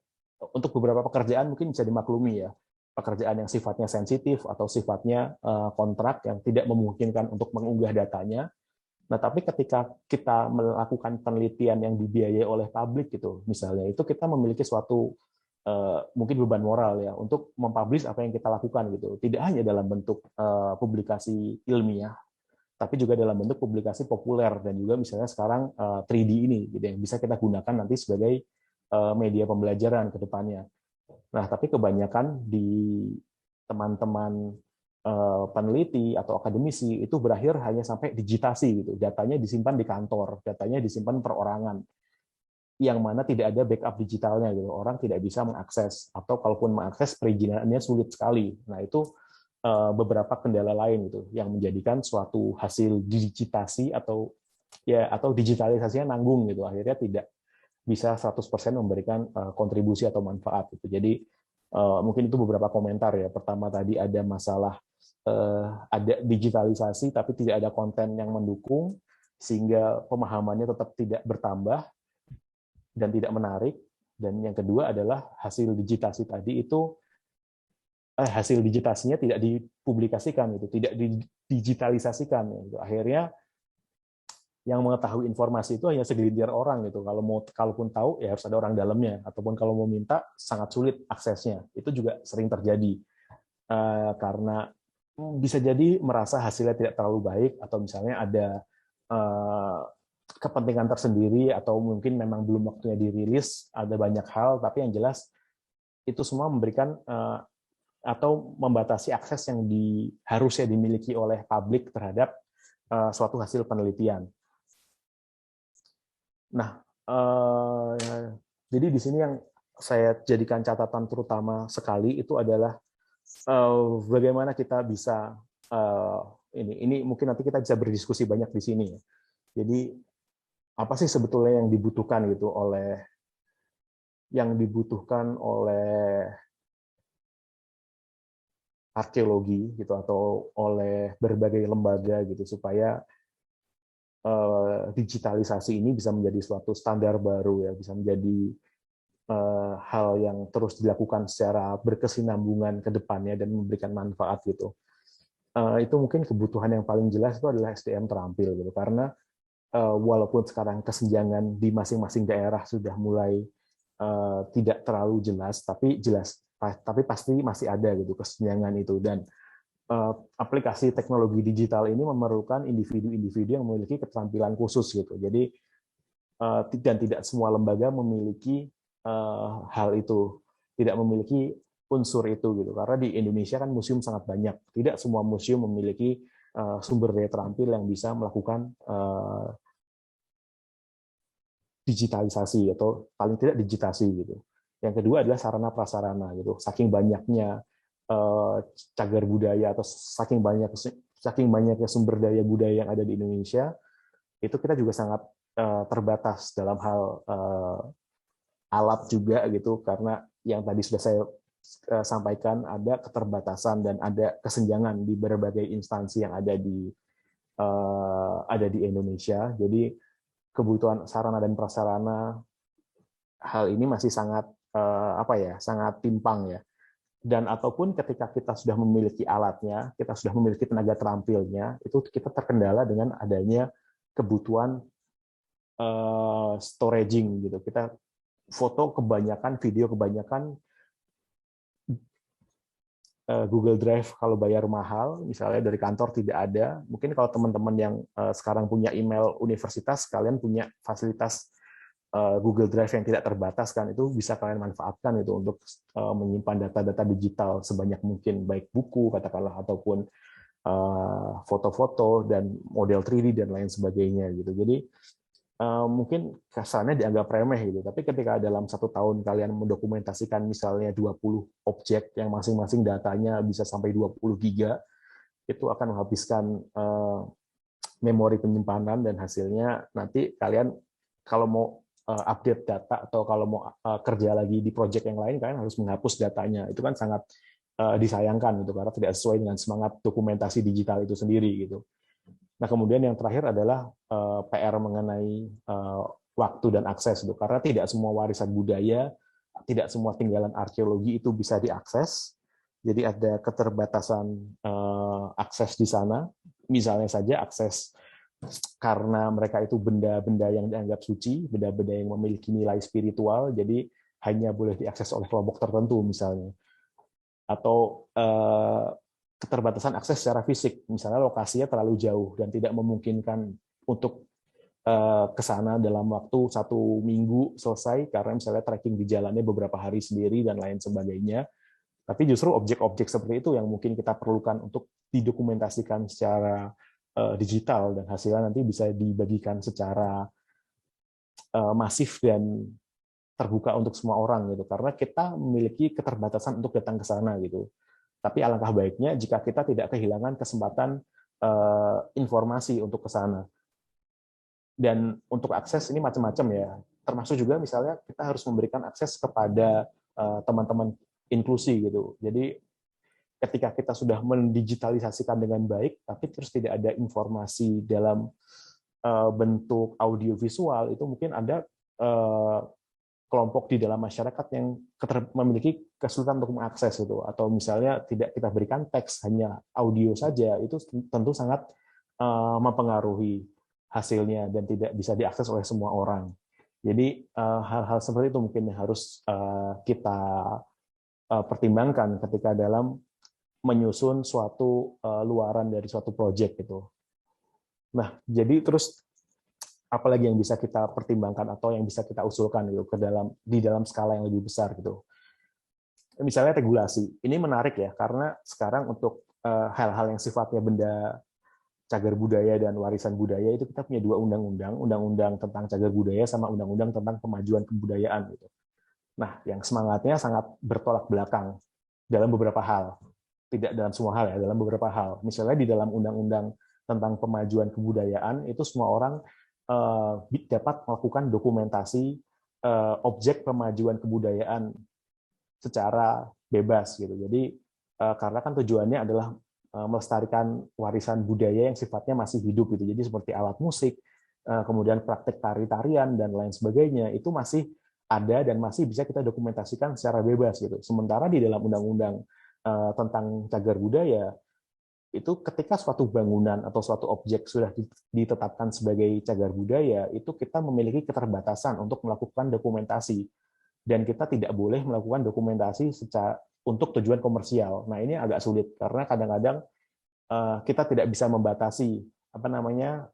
untuk beberapa pekerjaan mungkin bisa dimaklumi ya, pekerjaan yang sifatnya sensitif atau sifatnya kontrak yang tidak memungkinkan untuk mengunggah datanya. Nah, tapi ketika kita melakukan penelitian yang dibiayai oleh publik gitu, misalnya, itu kita memiliki suatu mungkin beban moral ya untuk mempublish apa yang kita lakukan gitu. Tidak hanya dalam bentuk publikasi ilmiah, tapi juga dalam bentuk publikasi populer, dan juga misalnya sekarang 3D ini gitu, yang bisa kita gunakan nanti sebagai media pembelajaran ke depannya. Nah, tapi kebanyakan di teman-teman peneliti atau akademisi itu berakhir hanya sampai digitasi gitu. Datanya disimpan di kantor, datanya disimpan perorangan, yang mana tidak ada backup digitalnya gitu. Orang tidak bisa mengakses, atau kalaupun mengakses perizinannya sulit sekali. Nah, itu beberapa kendala lain itu yang menjadikan suatu hasil digitasi atau digitalisasinya nanggung gitu. Akhirnya tidak bisa 100% memberikan kontribusi atau manfaat gitu. Jadi mungkin itu beberapa komentar ya. Pertama tadi ada masalah ada digitalisasi tapi tidak ada konten yang mendukung, sehingga pemahamannya tetap tidak bertambah dan tidak menarik. Dan yang kedua adalah hasil digitasi tadi itu hasil digitasinya tidak dipublikasikan gitu, tidak didigitalisasikan gitu. Akhirnya yang mengetahui informasi itu hanya segelintir orang gitu. Kalaupun tahu ya harus ada orang dalamnya, ataupun kalau mau minta sangat sulit aksesnya. Itu juga sering terjadi karena bisa jadi merasa hasilnya tidak terlalu baik, atau misalnya ada kepentingan tersendiri atau mungkin memang belum waktunya dirilis, ada banyak hal, tapi yang jelas itu semua memberikan atau membatasi akses yang harusnya dimiliki oleh publik terhadap suatu hasil penelitian. Nah, jadi di sini yang saya jadikan catatan terutama sekali itu adalah bagaimana kita bisa ini mungkin nanti kita bisa berdiskusi banyak di sini. Jadi apa sih sebetulnya yang dibutuhkan oleh arkeologi gitu atau oleh berbagai lembaga gitu supaya digitalisasi ini bisa menjadi suatu standar baru ya, bisa menjadi hal yang terus dilakukan secara berkesinambungan ke depannya dan memberikan manfaat gitu. Itu mungkin kebutuhan yang paling jelas itu adalah SDM terampil gitu, karena walaupun sekarang kesenjangan di masing-masing daerah sudah mulai tidak terlalu jelas, tapi pasti masih ada gitu kesenjangan itu, dan aplikasi teknologi digital ini memerlukan individu-individu yang memiliki keterampilan khusus gitu. Jadi dan tidak semua lembaga memiliki hal itu, tidak memiliki unsur itu gitu. Karena di Indonesia kan museum sangat banyak, tidak semua museum memiliki sumber daya terampil yang bisa melakukan digitalisasi atau paling tidak digitasi gitu. Yang kedua adalah sarana prasarana gitu. Saking banyaknya cagar budaya atau saking banyaknya sumber daya budaya yang ada di Indonesia, itu kita juga sangat terbatas dalam hal alat juga gitu, karena yang tadi sudah saya sampaikan ada keterbatasan dan ada kesenjangan di berbagai instansi yang ada di Indonesia. Jadi kebutuhan sarana dan prasarana hal ini masih sangat sangat timpang ya. Dan ataupun ketika kita sudah memiliki alatnya, kita sudah memiliki tenaga terampilnya, itu kita terkendala dengan adanya kebutuhan storaging gitu. Kita foto kebanyakan, video kebanyakan, Google Drive kalau bayar mahal, misalnya dari kantor tidak ada. Mungkin kalau teman-teman yang sekarang punya email universitas, kalian punya fasilitas Google Drive yang tidak terbatas kan, itu bisa kalian manfaatkan itu untuk menyimpan data-data digital sebanyak mungkin, baik buku katakanlah ataupun foto-foto dan model 3D dan lain sebagainya gitu. Jadi mungkin kasarnya dianggap remeh gitu, tapi ketika dalam 1 tahun kalian mendokumentasikan misalnya 20 objek yang masing-masing datanya bisa sampai 20 giga, itu akan menghabiskan memori penyimpanan, dan hasilnya nanti kalian kalau mau update data atau kalau mau kerja lagi di project yang lain, kalian harus menghapus datanya. Itu kan sangat disayangkan gitu, karena tidak sesuai dengan semangat dokumentasi digital itu sendiri gitu. Nah, kemudian yang terakhir adalah PR mengenai waktu dan akses itu, karena tidak semua warisan budaya, tidak semua tinggalan arkeologi itu bisa diakses. Jadi ada keterbatasan akses di sana. Misalnya saja akses karena mereka itu benda-benda yang dianggap suci, benda-benda yang memiliki nilai spiritual, jadi hanya boleh diakses oleh kelompok tertentu misalnya. Atau keterbatasan akses secara fisik, misalnya lokasinya terlalu jauh dan tidak memungkinkan untuk ke sana dalam waktu 1 minggu selesai, karena misalnya trekking di jalannya beberapa hari sendiri dan lain sebagainya. Tapi justru objek-objek seperti itu yang mungkin kita perlukan untuk didokumentasikan secara digital, dan hasilnya nanti bisa dibagikan secara masif dan terbuka untuk semua orang gitu, karena kita memiliki keterbatasan untuk datang ke sana gitu. Tapi alangkah baiknya jika kita tidak kehilangan kesempatan informasi untuk ke sana. Dan untuk akses ini macam-macam ya, termasuk juga misalnya kita harus memberikan akses kepada teman-teman inklusi gitu. Jadi ketika kita sudah mendigitalisasikan dengan baik, tapi terus tidak ada informasi dalam bentuk audiovisual, itu mungkin ada kelompok di dalam masyarakat yang memiliki kesulitan untuk mengakses itu, atau misalnya tidak kita berikan teks, hanya audio saja, itu tentu sangat mempengaruhi hasilnya dan tidak bisa diakses oleh semua orang. Jadi hal-hal seperti itu mungkin yang harus kita pertimbangkan ketika dalam menyusun suatu luaran dari suatu proyek gitu. Nah, jadi terus apalagi yang bisa kita pertimbangkan atau yang bisa kita usulkan gitu di dalam skala yang lebih besar gitu. Misalnya regulasi. Ini menarik ya karena sekarang untuk hal-hal yang sifatnya benda cagar budaya dan warisan budaya itu kita punya dua undang-undang, undang-undang tentang cagar budaya sama undang-undang tentang kemajuan kebudayaan gitu. Nah, yang semangatnya sangat bertolak belakang dalam beberapa hal. Tidak dalam semua hal ya, dalam beberapa hal. Misalnya di dalam undang-undang tentang pemajuan kebudayaan itu semua orang dapat melakukan dokumentasi objek pemajuan kebudayaan secara bebas gitu. Jadi karena kan tujuannya adalah melestarikan warisan budaya yang sifatnya masih hidup gitu. Jadi seperti alat musik, kemudian praktek tari-tarian dan lain sebagainya itu masih ada dan masih bisa kita dokumentasikan secara bebas gitu. Sementara di dalam undang-undang tentang cagar budaya itu ketika suatu bangunan atau suatu objek sudah ditetapkan sebagai cagar budaya, itu kita memiliki keterbatasan untuk melakukan dokumentasi dan kita tidak boleh melakukan dokumentasi secara untuk tujuan komersial. Nah, ini agak sulit karena kadang-kadang kita tidak bisa membatasi apa namanya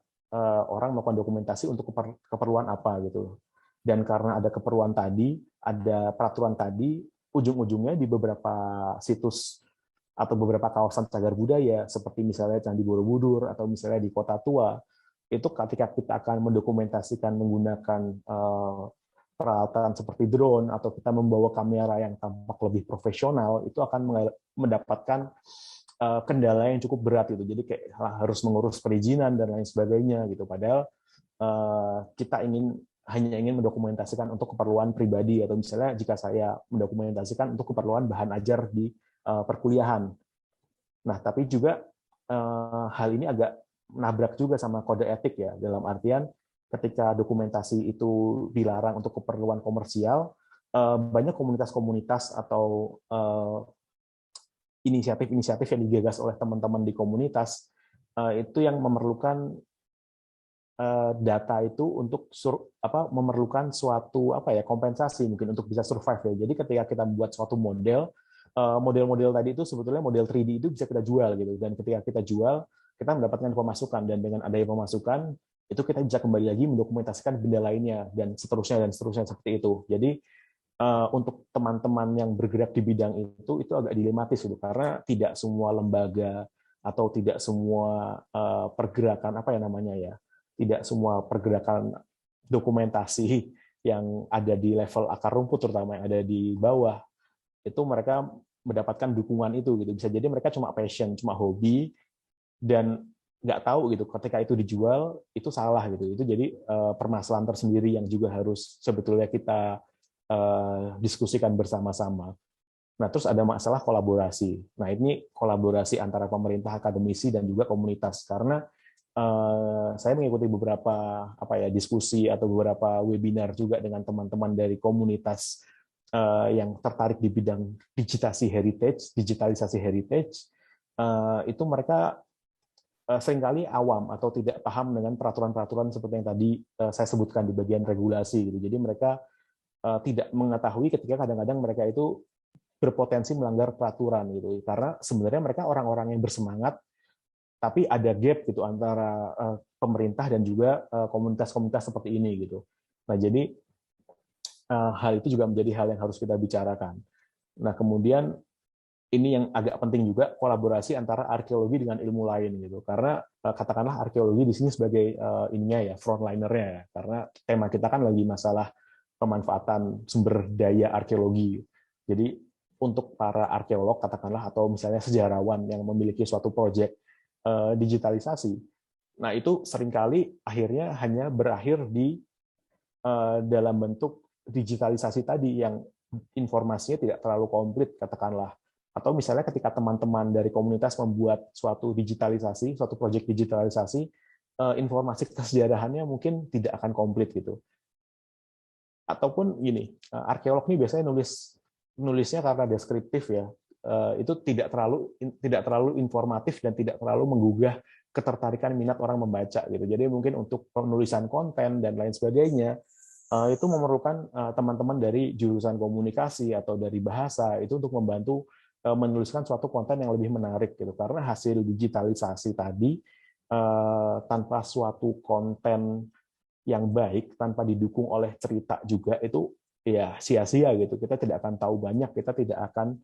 orang melakukan dokumentasi untuk keperluan apa gitu. Dan karena ada keperluan tadi, ada peraturan tadi, ujung-ujungnya di beberapa situs atau beberapa kawasan cagar budaya seperti misalnya Candi Borobudur atau misalnya di Kota Tua, itu ketika kita akan mendokumentasikan menggunakan peralatan seperti drone atau kita membawa kamera yang tampak lebih profesional, itu akan mendapatkan kendala yang cukup berat gitu. Jadi kayak harus mengurus perizinan dan lain sebagainya gitu. Padahal kita hanya ingin mendokumentasikan untuk keperluan pribadi atau misalnya jika saya mendokumentasikan untuk keperluan bahan ajar di perkuliahan. Nah, tapi juga hal ini agak menabrak juga sama kode etik ya, dalam artian ketika dokumentasi itu dilarang untuk keperluan komersial, banyak komunitas-komunitas atau inisiatif-inisiatif yang digagas oleh teman-teman di komunitas itu yang memerlukan data itu untuk memerlukan suatu kompensasi mungkin untuk bisa survive ya. Jadi ketika kita membuat suatu model-model tadi itu sebetulnya model 3D itu bisa kita jual gitu, dan ketika kita jual kita mendapatkan pemasukan, dan dengan adanya pemasukan itu kita bisa kembali lagi mendokumentasikan benda lainnya dan seterusnya seperti itu. Jadi untuk teman-teman yang bergerak di bidang itu agak dilematis gitu, karena tidak semua lembaga atau tidak semua pergerakan tidak semua pergerakan dokumentasi yang ada di level akar rumput terutama yang ada di bawah itu mereka mendapatkan dukungan itu gitu. Bisa jadi mereka cuma passion, cuma hobi, dan nggak tahu gitu ketika itu dijual itu salah gitu. Itu jadi permasalahan tersendiri yang juga harus sebetulnya kita diskusikan bersama-sama. Nah, terus ada masalah kolaborasi. Nah, ini kolaborasi antara pemerintah, akademisi, dan juga komunitas. Karena saya mengikuti beberapa diskusi atau beberapa webinar juga dengan teman-teman dari komunitas yang tertarik di bidang digitalisasi heritage, itu mereka seringkali awam atau tidak paham dengan peraturan-peraturan seperti yang tadi saya sebutkan di bagian regulasi gitu. Jadi mereka tidak mengetahui ketika kadang-kadang mereka itu berpotensi melanggar peraturan gitu. Karena sebenarnya mereka orang-orang yang bersemangat, tapi ada gap gitu antara pemerintah dan juga komunitas-komunitas seperti ini gitu. Nah, jadi hal itu juga menjadi hal yang harus kita bicarakan. Nah, kemudian ini yang agak penting juga, kolaborasi antara arkeologi dengan ilmu lain gitu. Karena katakanlah arkeologi di sini sebagai frontliner-nya ya. Karena tema kita kan lagi masalah pemanfaatan sumber daya arkeologi. Jadi untuk para arkeolog katakanlah atau misalnya sejarawan yang memiliki suatu proyek digitalisasi, nah itu seringkali akhirnya hanya berakhir di dalam bentuk digitalisasi tadi yang informasinya tidak terlalu komplit katakanlah. Atau misalnya ketika teman-teman dari komunitas membuat suatu digitalisasi, suatu proyek digitalisasi, informasi kesejarahannya mungkin tidak akan komplit gitu. Ataupun gini, arkeolog ini biasanya nulisnya karena deskriptif ya, itu tidak terlalu informatif dan tidak terlalu menggugah ketertarikan minat orang membaca gitu. Jadi mungkin untuk penulisan konten dan lain sebagainya itu memerlukan teman-teman dari jurusan komunikasi atau dari bahasa itu untuk membantu menuliskan suatu konten yang lebih menarik gitu. Karena hasil digitalisasi tadi tanpa suatu konten yang baik tanpa didukung oleh cerita juga itu ya sia-sia gitu. Kita tidak akan tahu banyak, kita tidak akan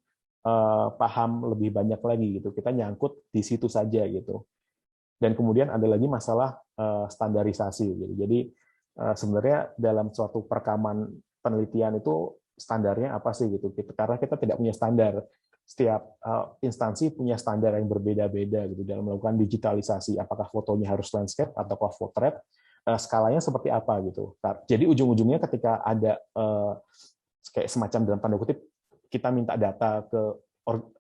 paham lebih banyak lagi gitu. Kita nyangkut di situ saja gitu. Dan kemudian ada lagi masalah standarisasi gitu. Jadi sebenarnya dalam suatu perekaman penelitian itu standarnya apa sih gitu. Karena kita tidak punya standar. Setiap instansi punya standar yang berbeda-beda gitu dalam melakukan digitalisasi. Apakah fotonya harus landscape ataukah portrait, skalanya seperti apa gitu. Jadi ujung-ujungnya ketika ada kayak semacam dalam tanda kutip kita minta data ke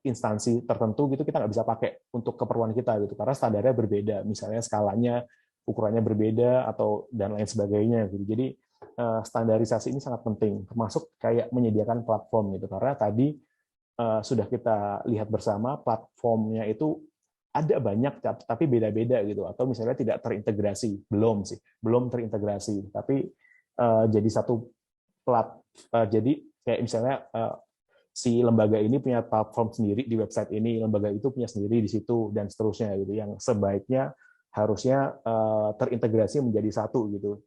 instansi tertentu gitu, kita nggak bisa pakai untuk keperluan kita gitu karena standarnya berbeda, misalnya skalanya ukurannya berbeda atau dan lain sebagainya gitu. Jadi standarisasi ini sangat penting, termasuk kayak menyediakan platform gitu, karena tadi sudah kita lihat bersama platformnya itu ada banyak tapi beda-beda gitu, atau misalnya tidak terintegrasi, belum terintegrasi, tapi jadi satu jadi kayak misalnya si lembaga ini punya platform sendiri di website ini, lembaga itu punya sendiri di situ dan seterusnya gitu, yang sebaiknya harusnya terintegrasi menjadi satu gitu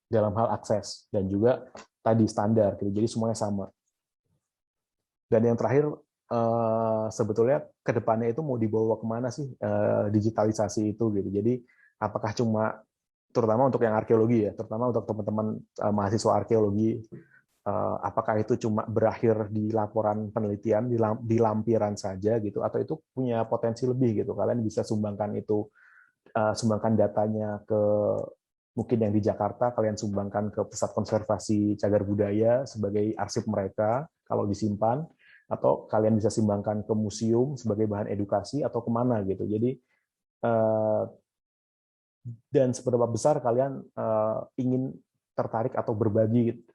dalam hal akses dan juga tadi standar gitu, jadi semuanya sama. Dan yang terakhir, sebetulnya ke depannya itu mau dibawa kemana sih digitalisasi itu gitu. Jadi apakah cuma, terutama untuk yang arkeologi ya, terutama untuk teman-teman mahasiswa arkeologi, apakah itu cuma berakhir di laporan penelitian, di lampiran saja gitu, atau itu punya potensi lebih gitu. Kalian bisa sumbangkan itu, sumbangkan datanya ke mungkin yang di Jakarta, kalian sumbangkan ke Pusat Konservasi Cagar Budaya sebagai arsip mereka kalau disimpan, atau kalian bisa sumbangkan ke museum sebagai bahan edukasi atau kemana gitu. Jadi dan seberapa besar kalian ingin tertarik atau berbagi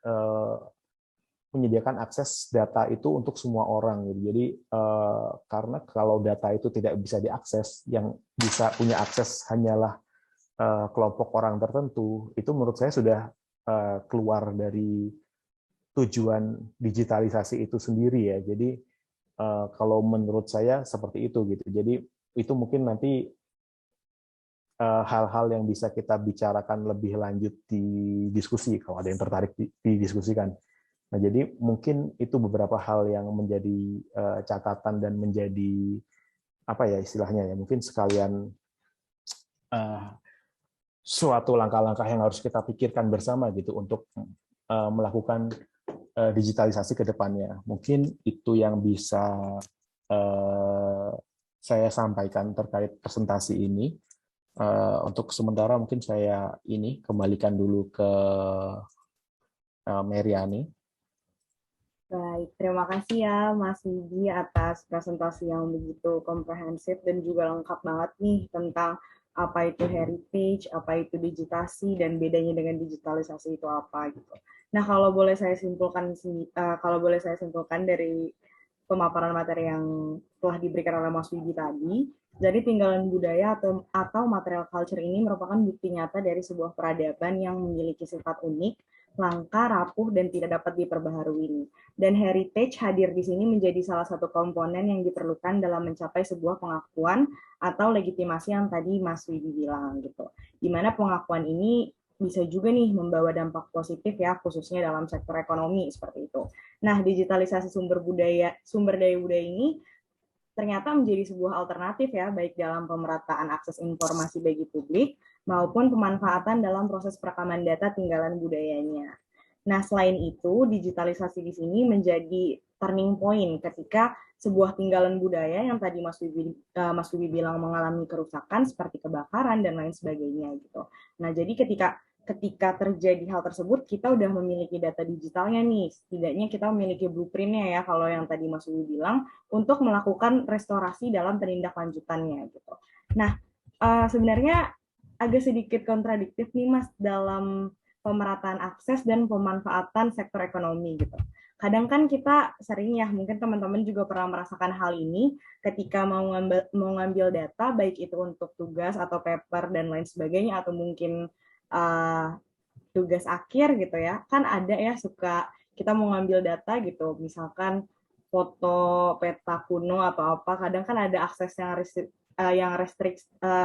menyediakan akses data itu untuk semua orang gitu. Jadi karena kalau data itu tidak bisa diakses, yang bisa punya akses hanyalah kelompok orang tertentu, itu menurut saya sudah keluar dari tujuan digitalisasi itu sendiri ya. Jadi kalau menurut saya seperti itu gitu. Jadi itu mungkin nanti hal-hal yang bisa kita bicarakan lebih lanjut di diskusi kalau ada yang tertarik didiskusikan. Nah, jadi mungkin itu beberapa hal yang menjadi catatan dan menjadi apa ya istilahnya ya, mungkin sekalian suatu langkah-langkah yang harus kita pikirkan bersama gitu untuk melakukan digitalisasi ke depannya. Mungkin itu yang bisa saya sampaikan terkait presentasi ini. Untuk sementara mungkin saya ini kembalikan dulu ke Meriani. Baik, terima kasih ya Mas Widi atas presentasi yang begitu komprehensif dan juga lengkap banget nih tentang apa itu heritage, apa itu digitasi, dan bedanya dengan digitalisasi itu apa gitu. Nah, kalau boleh saya simpulkan dari pemaparan materi yang telah diberikan oleh Mas Widi tadi, jadi tinggalan budaya atau material culture ini merupakan bukti nyata dari sebuah peradaban yang memiliki sifat unik, langka, rapuh, dan tidak dapat diperbaharui. Dan heritage hadir di sini menjadi salah satu komponen yang diperlukan dalam mencapai sebuah pengakuan atau legitimasi yang tadi Mas Widi bilang gitu. Dimana pengakuan ini bisa juga nih membawa dampak positif ya, khususnya dalam sektor ekonomi seperti itu. Nah, digitalisasi sumber daya budaya ini ternyata menjadi sebuah alternatif ya, baik dalam pemerataan akses informasi bagi publik maupun pemanfaatan dalam proses perekaman data tinggalan budayanya. Nah, selain itu, digitalisasi di sini menjadi turning point ketika sebuah tinggalan budaya yang tadi Mas Wibi bilang mengalami kerusakan seperti kebakaran dan lain sebagainya gitu. Nah, jadi ketika terjadi hal tersebut, kita udah memiliki data digitalnya nih. Setidaknya kita memiliki blueprintnya ya, kalau yang tadi Mas Wibi bilang, untuk melakukan restorasi dalam tindak lanjutannya gitu. Nah, sebenarnya agak sedikit kontradiktif nih Mas dalam pemerataan akses dan pemanfaatan sektor ekonomi gitu. Kadang kan kita sering ya, mungkin teman-teman juga pernah merasakan hal ini ketika mau ngambil data, baik itu untuk tugas atau paper dan lain sebagainya, atau mungkin tugas akhir gitu ya, kan ada ya suka kita mau ngambil data gitu, misalkan foto peta kuno atau apa, kadang kan ada akses yang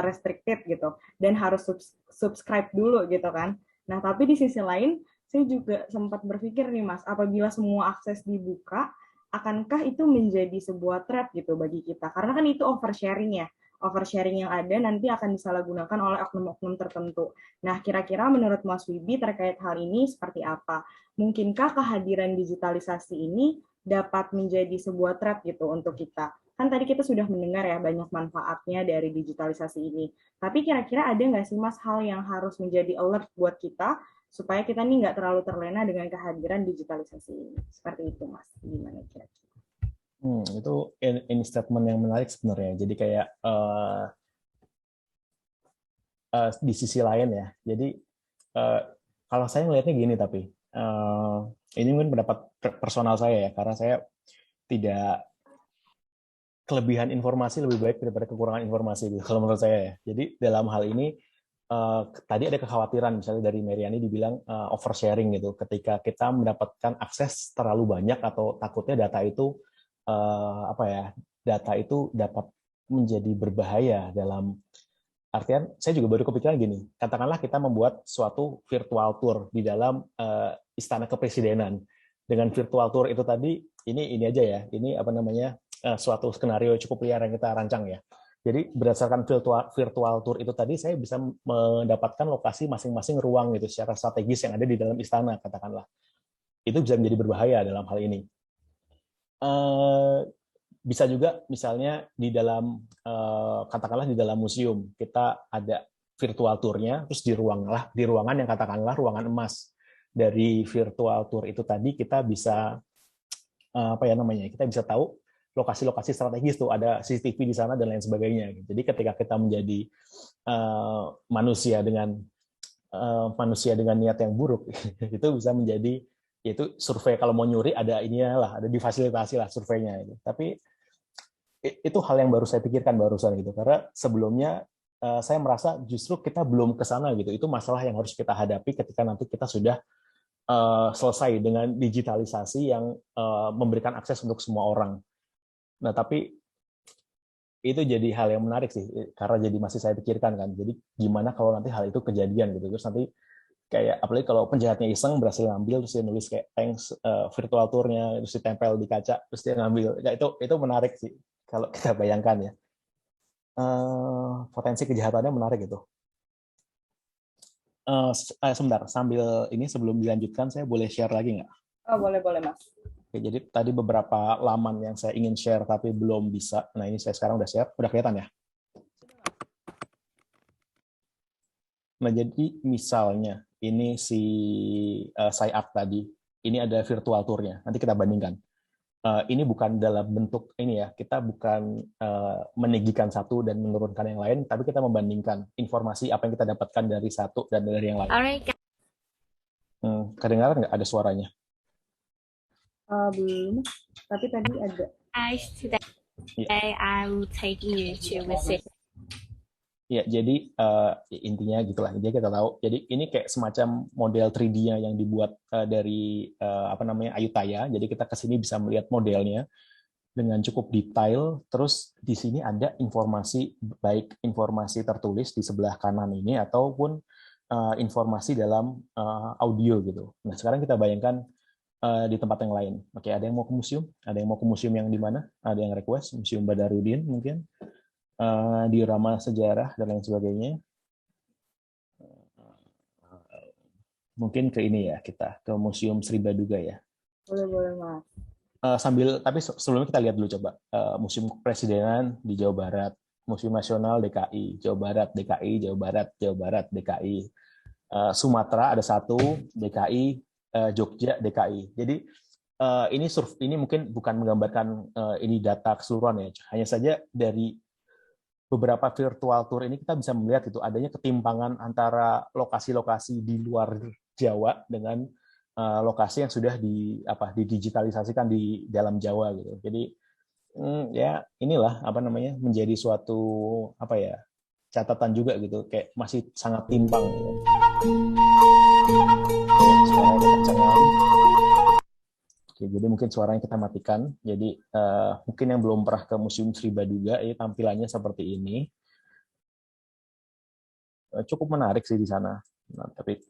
restricted gitu, dan harus subscribe dulu gitu kan. Nah, tapi di sisi lain, saya juga sempat berpikir nih Mas, apabila semua akses dibuka, akankah itu menjadi sebuah trap gitu bagi kita? Karena kan itu oversharing ya. Oversharing yang ada nanti akan disalahgunakan oleh oknum-oknum tertentu. Nah, kira-kira menurut Mas Wibi terkait hal ini seperti apa? Mungkinkah kehadiran digitalisasi ini dapat menjadi sebuah trap gitu untuk kita? Kan tadi kita sudah mendengar ya banyak manfaatnya dari digitalisasi ini. Tapi kira-kira ada nggak sih Mas hal yang harus menjadi alert buat kita supaya kita nih nggak terlalu terlena dengan kehadiran digitalisasi ini? Seperti itu Mas. Gimana kira-kira? Itu ini statement yang menarik sebenarnya. Jadi kayak di sisi lain ya. Jadi kalau saya melihatnya gini, tapi ini mungkin pendapat personal saya ya, karena saya tidak, kelebihan informasi lebih baik daripada kekurangan informasi gitu, kalau menurut saya ya. Jadi dalam hal ini tadi ada kekhawatiran misalnya dari Meriani dibilang oversharing gitu, ketika kita mendapatkan akses terlalu banyak atau takutnya data itu apa ya, data itu dapat menjadi berbahaya. Dalam artian saya juga baru kepikiran gini, katakanlah kita membuat suatu virtual tour di dalam istana kepresidenan. Dengan virtual tour itu tadi, ini aja ya, ini apa namanya, suatu skenario cukup liar yang kita rancang ya. Jadi berdasarkan virtual tour itu tadi, saya bisa mendapatkan lokasi masing-masing ruang gitu secara strategis yang ada di dalam istana, katakanlah. Itu bisa menjadi berbahaya dalam hal ini. Bisa juga misalnya di dalam katakanlah di dalam museum kita ada virtual tournya, terus di ruangan yang katakanlah ruangan emas. Dari virtual tour itu tadi kita bisa apa ya namanya, kita bisa tahu lokasi-lokasi strategis tuh, ada CCTV di sana dan lain sebagainya. Jadi ketika kita menjadi manusia dengan niat yang buruk itu bisa menjadi, itu survei kalau mau nyuri ada ininya lah, ada difasilitasi lah surveinya itu. Tapi itu hal yang baru saya pikirkan barusan gitu, karena sebelumnya saya merasa justru kita belum ke sana gitu. Itu masalah yang harus kita hadapi ketika nanti kita sudah selesai dengan digitalisasi yang memberikan akses untuk semua orang. Nah, tapi itu jadi hal yang menarik sih, karena jadi masih saya pikirkan kan. Jadi gimana kalau nanti hal itu kejadian gitu, terus nanti kayak apalagi kalau penjahatnya iseng berhasil ngambil, terus dia nulis kayak thanks virtual tournya, terus ditempel di kaca, terus dia ngambil. Ya, itu menarik sih kalau kita bayangkan ya. Potensi kejahatannya menarik gitu. Sebentar, sambil ini sebelum dilanjutkan, saya boleh share lagi nggak? Oh, boleh Mas. Oke, jadi tadi beberapa laman yang saya ingin share tapi belum bisa. Nah, ini saya sekarang udah share, udah kelihatan ya? Nah, jadi misalnya ini si sign up tadi, ini ada virtual tour-nya. Nanti kita bandingkan. Ini bukan dalam bentuk ini ya, kita bukan meninggikan satu dan menurunkan yang lain, tapi kita membandingkan informasi apa yang kita dapatkan dari satu dan dari yang lain. Kedengaran nggak ada suaranya? Belum, tapi tadi ada. Today I will take you to visit. Ya, jadi intinya gitulah. Jadi kita tahu. Jadi ini kayak semacam model 3D-nya yang dibuat dari apa namanya, Ayutthaya. Jadi kita ke sini bisa melihat modelnya dengan cukup detail. Terus di sini ada informasi, baik informasi tertulis di sebelah kanan ini ataupun informasi dalam audio gitu. Nah, sekarang kita bayangkan di tempat yang lain. Oke, ada yang mau ke museum? Ada yang mau ke museum yang di mana? Ada yang request Museum Badarudin mungkin. Diorama sejarah dan lain sebagainya. Mungkin ke ini ya, kita ke Museum Sri Baduga ya. Boleh Mas. Sambil, tapi sebelumnya kita lihat dulu coba Museum Kepresidenan di Jawa Barat, Museum Nasional DKI, Jawa Barat, DKI, Jawa Barat, Jawa Barat, DKI. Sumatera ada satu, DKI, Jogja, DKI. Jadi ini mungkin bukan menggambarkan ini data keseluruhan ya, hanya saja dari beberapa virtual tour ini kita bisa melihat itu adanya ketimpangan antara lokasi-lokasi di luar Jawa dengan lokasi yang sudah didigitalisasikan di dalam Jawa gitu. Jadi ya inilah apa namanya, menjadi suatu apa ya, catatan juga gitu, kayak masih sangat timpang gitu. Oke, jadi mungkin suaranya kita matikan. Jadi mungkin yang belum pernah ke Museum Sri Baduga, ini tampilannya seperti ini. Cukup menarik sih di sana. Nah, tapi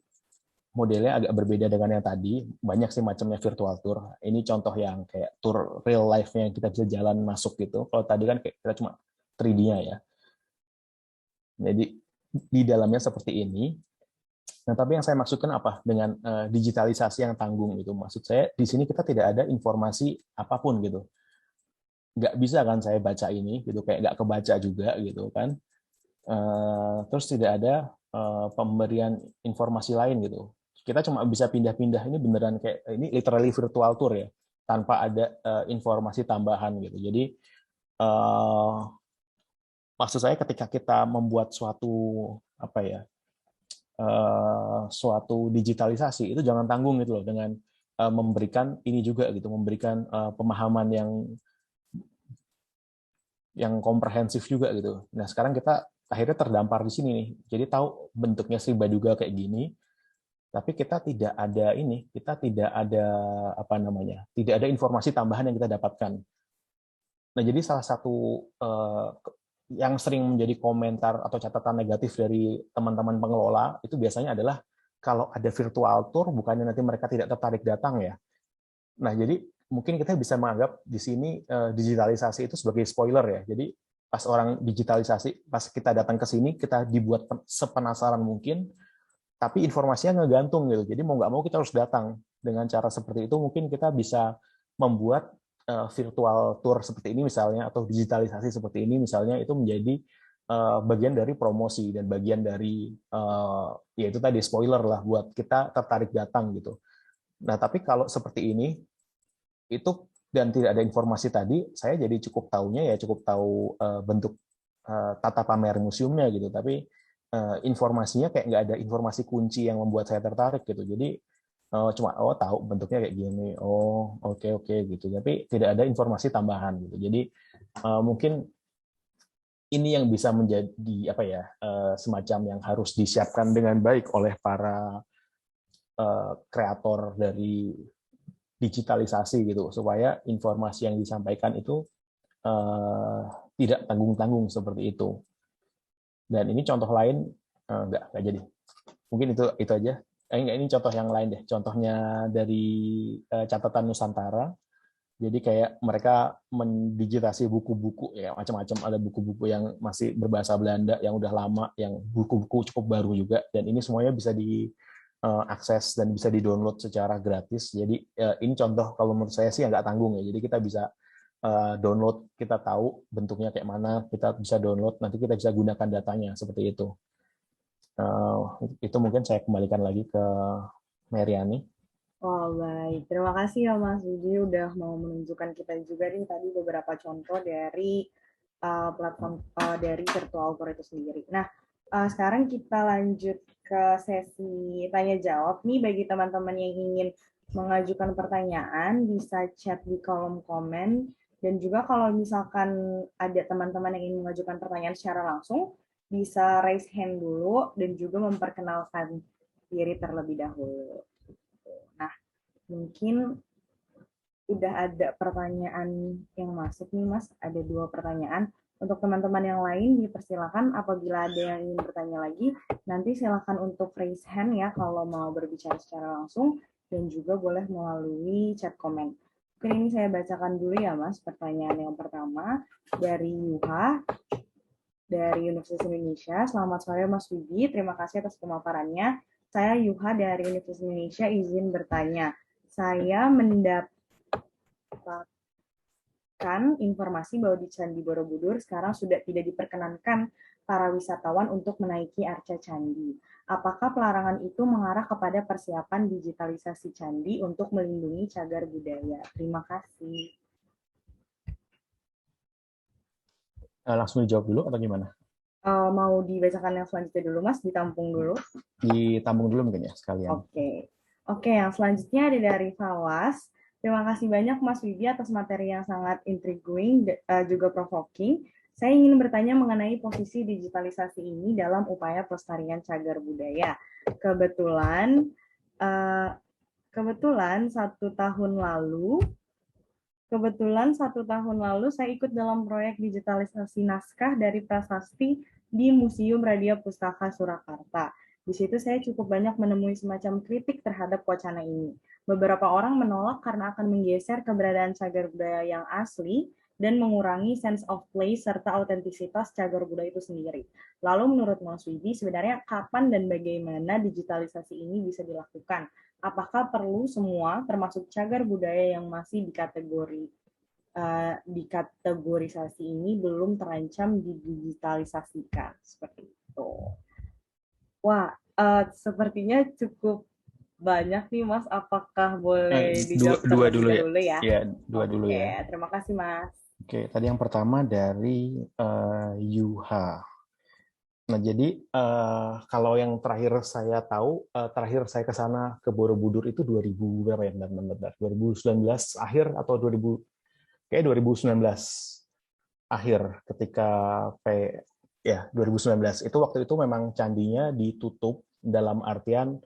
modelnya agak berbeda dengan yang tadi. Banyak sih macamnya virtual tour. Ini contoh yang kayak tour real life-nya yang kita bisa jalan masuk gitu. Kalau tadi kan kayak kita cuma 3D-nya ya. Jadi di dalamnya seperti ini. Nah, tapi yang saya maksudkan apa dengan digitalisasi yang tanggung itu? Maksud saya di sini kita tidak ada informasi apapun gitu. Nggak bisa kan saya baca ini gitu, kayak nggak kebaca juga gitu kan. Terus tidak ada pemberian informasi lain gitu. Kita cuma bisa pindah-pindah, ini beneran kayak ini literally virtual tour ya, tanpa ada informasi tambahan gitu. Jadi maksud saya ketika kita membuat suatu apa ya, suatu digitalisasi itu jangan tanggung gitu loh dengan memberikan ini juga gitu, memberikan pemahaman yang komprehensif juga gitu. Nah, sekarang kita akhirnya terdampar di sini nih. Jadi tahu bentuknya Sri Baduga kayak gini, tapi kita tidak ada ini, kita tidak ada apa namanya, tidak ada informasi tambahan yang kita dapatkan. Nah, jadi salah satu yang sering menjadi komentar atau catatan negatif dari teman-teman pengelola itu biasanya adalah kalau ada virtual tour, bukannya nanti mereka tidak tertarik datang ya. Nah, jadi mungkin kita bisa menganggap di sini digitalisasi itu sebagai spoiler ya. Jadi pas orang digitalisasi, pas kita datang ke sini, kita dibuat sepenasaran mungkin, tapi informasinya ngegantung gitu. Jadi mau nggak mau kita harus datang. Dengan cara seperti itu mungkin kita bisa membuat virtual tour seperti ini misalnya, atau digitalisasi seperti ini misalnya, itu menjadi bagian dari promosi dan bagian dari ya itu tadi spoiler lah buat kita tertarik datang gitu. Nah, tapi kalau seperti ini itu dan tidak ada informasi tadi, saya jadi cukup tahunya ya cukup tahu bentuk tata pamer museumnya gitu, tapi informasinya kayak nggak ada informasi kunci yang membuat saya tertarik gitu. Jadi cuma tahu bentuknya kayak gini, oke gitu, tapi tidak ada informasi tambahan gitu. Jadi mungkin ini yang bisa menjadi apa ya, semacam yang harus disiapkan dengan baik oleh para kreator dari digitalisasi gitu, supaya informasi yang disampaikan itu tidak tanggung-tanggung seperti itu. Dan ini contoh lain nggak jadi. Mungkin itu aja. Ini contoh yang lain deh. Contohnya dari catatan Nusantara. Jadi kayak mereka mendigitasi buku-buku ya macam-macam. Ada buku-buku yang masih berbahasa Belanda yang udah lama, yang buku-buku cukup baru juga. Dan ini semuanya bisa diakses dan bisa di-download secara gratis. Jadi ini contoh kalau menurut saya sih nggak tanggung ya. Jadi kita bisa download, kita tahu bentuknya kayak mana, kita bisa download, nanti kita bisa gunakan datanya seperti itu. Itu mungkin saya kembalikan lagi ke Meriani. Oh, baik. Terima kasih ya Mas Budi udah mau menunjukkan kita juga nih tadi beberapa contoh dari platform dari virtual tour itu sendiri. Nah, sekarang kita lanjut ke sesi tanya jawab nih bagi teman-teman yang ingin mengajukan pertanyaan bisa chat di kolom komen, dan juga kalau misalkan ada teman-teman yang ingin mengajukan pertanyaan secara langsung bisa raise hand dulu dan juga memperkenalkan diri terlebih dahulu. Nah, mungkin udah ada pertanyaan yang masuk nih Mas, ada 2 pertanyaan. Untuk teman-teman yang lain dipersilakan apabila ada yang ingin bertanya lagi, nanti silakan untuk raise hand ya kalau mau berbicara secara langsung, dan juga boleh melalui chat komen. Mungkin ini saya bacakan dulu ya Mas, pertanyaan yang pertama dari Yuha dari Universitas Indonesia. Selamat sore Mas Widi, terima kasih atas pemaparannya. Saya Yuha dari Universitas Indonesia, izin bertanya. Saya mendapatkan informasi bahwa di Candi Borobudur sekarang sudah tidak diperkenankan para wisatawan untuk menaiki arca candi. Apakah pelarangan itu mengarah kepada persiapan digitalisasi candi untuk melindungi cagar budaya? Terima kasih. Langsung dijawab dulu atau gimana? Mau dibacakan yang selanjutnya dulu Mas, ditampung dulu? Ditampung dulu mungkin ya sekalian. Oke, yang selanjutnya ada dari Fawas. Terima kasih banyak Mas Widi atas materi yang sangat intriguing, juga provoking. Saya ingin bertanya mengenai posisi digitalisasi ini dalam upaya pelestarian cagar budaya. Kebetulan 1 tahun lalu saya ikut dalam proyek digitalisasi naskah dari prasasti di Museum Radia Pustaka Surakarta. Di situ saya cukup banyak menemui semacam kritik terhadap wacana ini. Beberapa orang menolak karena akan menggeser keberadaan cagar budaya yang asli dan mengurangi sense of place serta autentisitas cagar budaya itu sendiri. Lalu menurut Mas Widi, sebenarnya kapan dan bagaimana digitalisasi ini bisa dilakukan? Apakah perlu semua, termasuk cagar budaya yang masih dikategorisasi ini belum terancam didigitalisasikan? Seperti itu. Wah, sepertinya cukup banyak nih Mas. Apakah boleh dijawab Dua terlebih dulu ya. dahulu ya? Ya, dua dulu Oke, ya. terima kasih Mas. Oke, tadi yang pertama dari Yuha. Nah, jadi kalau yang terakhir saya tahu, terakhir saya ke sana ke Borobudur itu 2000 berapa ya? Bentar. 2019 akhir atau 2019 akhir ketika 2019 itu waktu itu memang candinya ditutup dalam artian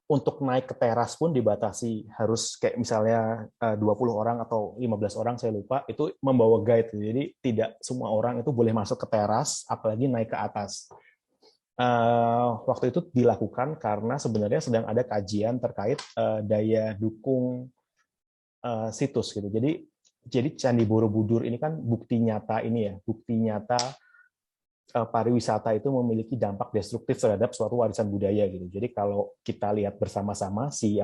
untuk naik ke teras pun dibatasi, harus kayak misalnya 20 orang atau 15 orang, saya lupa, itu membawa guide. Jadi tidak semua orang itu boleh masuk ke teras, apalagi naik ke atas. Waktu itu dilakukan karena sebenarnya sedang ada kajian terkait daya dukung situs gitu. Jadi Candi Borobudur ini kan bukti nyata pariwisata itu memiliki dampak destruktif terhadap suatu warisan budaya gitu. Jadi kalau kita lihat bersama-sama si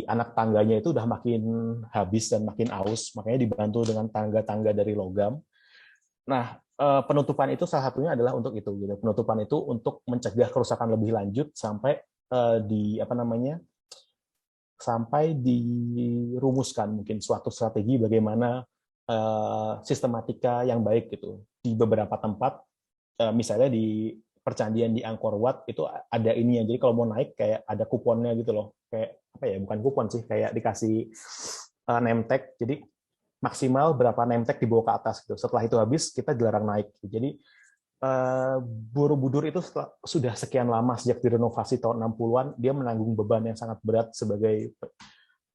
anak tangganya itu udah makin habis dan makin aus, makanya dibantu dengan tangga-tangga dari logam. Nah, penutupan itu salah satunya adalah untuk itu gitu. Penutupan itu untuk mencegah kerusakan lebih lanjut sampai sampai dirumuskan mungkin suatu strategi bagaimana sistematika yang baik gitu. Di beberapa tempat, misalnya di percandian di Angkor Wat itu ada ini ya. Jadi kalau mau naik kayak ada kuponnya gitu loh. Kayak apa ya? Bukan kupon sih, kayak dikasih name tag. Jadi maksimal berapa name tag dibawa ke atas gitu. Setelah itu habis kita dilarang naik. Jadi Borobudur itu sudah sekian lama sejak direnovasi tahun 60-an, dia menanggung beban yang sangat berat sebagai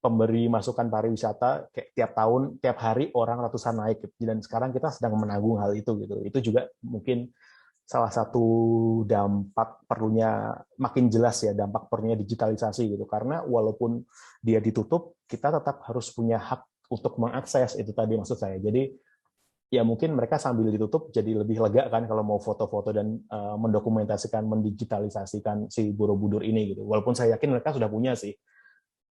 pemberi masukan pariwisata, kayak tiap tahun, tiap hari orang ratusan naik, dan sekarang kita sedang menanggung hal itu gitu. Itu juga mungkin salah satu dampak perlunya makin jelas ya, dampak perlunya digitalisasi gitu. Karena walaupun dia ditutup, kita tetap harus punya hak untuk mengakses, itu tadi maksud saya. Jadi ya mungkin mereka sambil ditutup jadi lebih lega kan kalau mau foto-foto dan mendokumentasikan, mendigitalisasikan si Borobudur ini gitu. Walaupun saya yakin mereka sudah punya sih,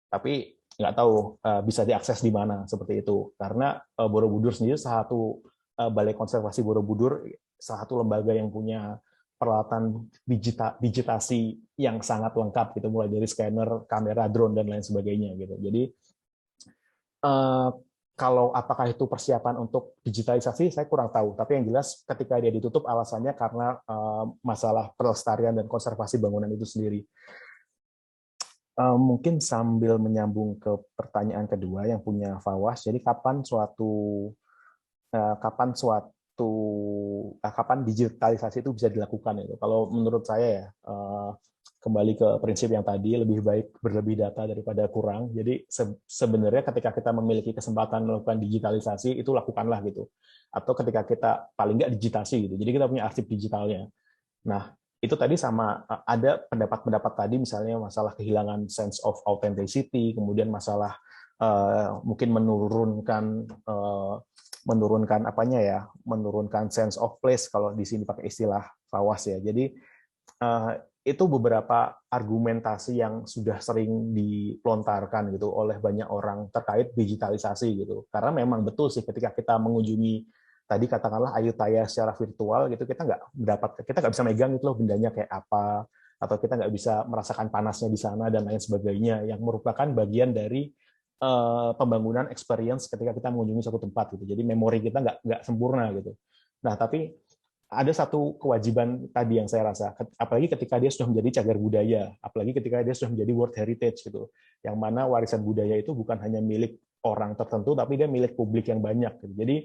tapi nggak tahu bisa diakses di mana seperti itu. Karena Borobudur sendiri salah satu Balai Konservasi Borobudur, salah satu lembaga yang punya peralatan digitasi yang sangat lengkap gitu, mulai dari scanner, kamera, drone dan lain sebagainya gitu. Jadi kalau apakah itu persiapan untuk digitalisasi, saya kurang tahu. Tapi yang jelas ketika dia ditutup alasannya karena masalah pelestarian dan konservasi bangunan itu sendiri. Mungkin sambil menyambung ke pertanyaan kedua yang punya Fawaz, jadi kapan digitalisasi itu bisa dilakukan itu? Kalau menurut saya ya, kembali ke prinsip yang tadi, lebih baik berlebih data daripada kurang. Jadi sebenarnya ketika kita memiliki kesempatan melakukan digitalisasi, itu lakukanlah gitu. Atau ketika kita paling nggak digitasi gitu. Jadi kita punya arsip digitalnya. Nah, itu tadi sama ada pendapat-pendapat tadi, misalnya masalah kehilangan sense of authenticity, kemudian masalah mungkin menurunkan sense of place kalau di sini pakai istilah Fawaz ya. Jadi itu beberapa argumentasi yang sudah sering dilontarkan gitu oleh banyak orang terkait digitalisasi gitu. Karena memang betul sih ketika kita mengunjungi tadi katakanlah Ayutthaya secara virtual gitu, kita nggak bisa megang itu loh bendanya kayak apa, atau kita nggak bisa merasakan panasnya di sana dan lain sebagainya, yang merupakan bagian dari pembangunan experience ketika kita mengunjungi suatu tempat gitu. Jadi memori kita nggak sempurna gitu. Nah, tapi ada satu kewajiban tadi yang saya rasa, apalagi ketika dia sudah menjadi cagar budaya, apalagi ketika dia sudah menjadi World Heritage gitu, yang mana warisan budaya itu bukan hanya milik orang tertentu, tapi dia milik publik yang banyak. Gitu. Jadi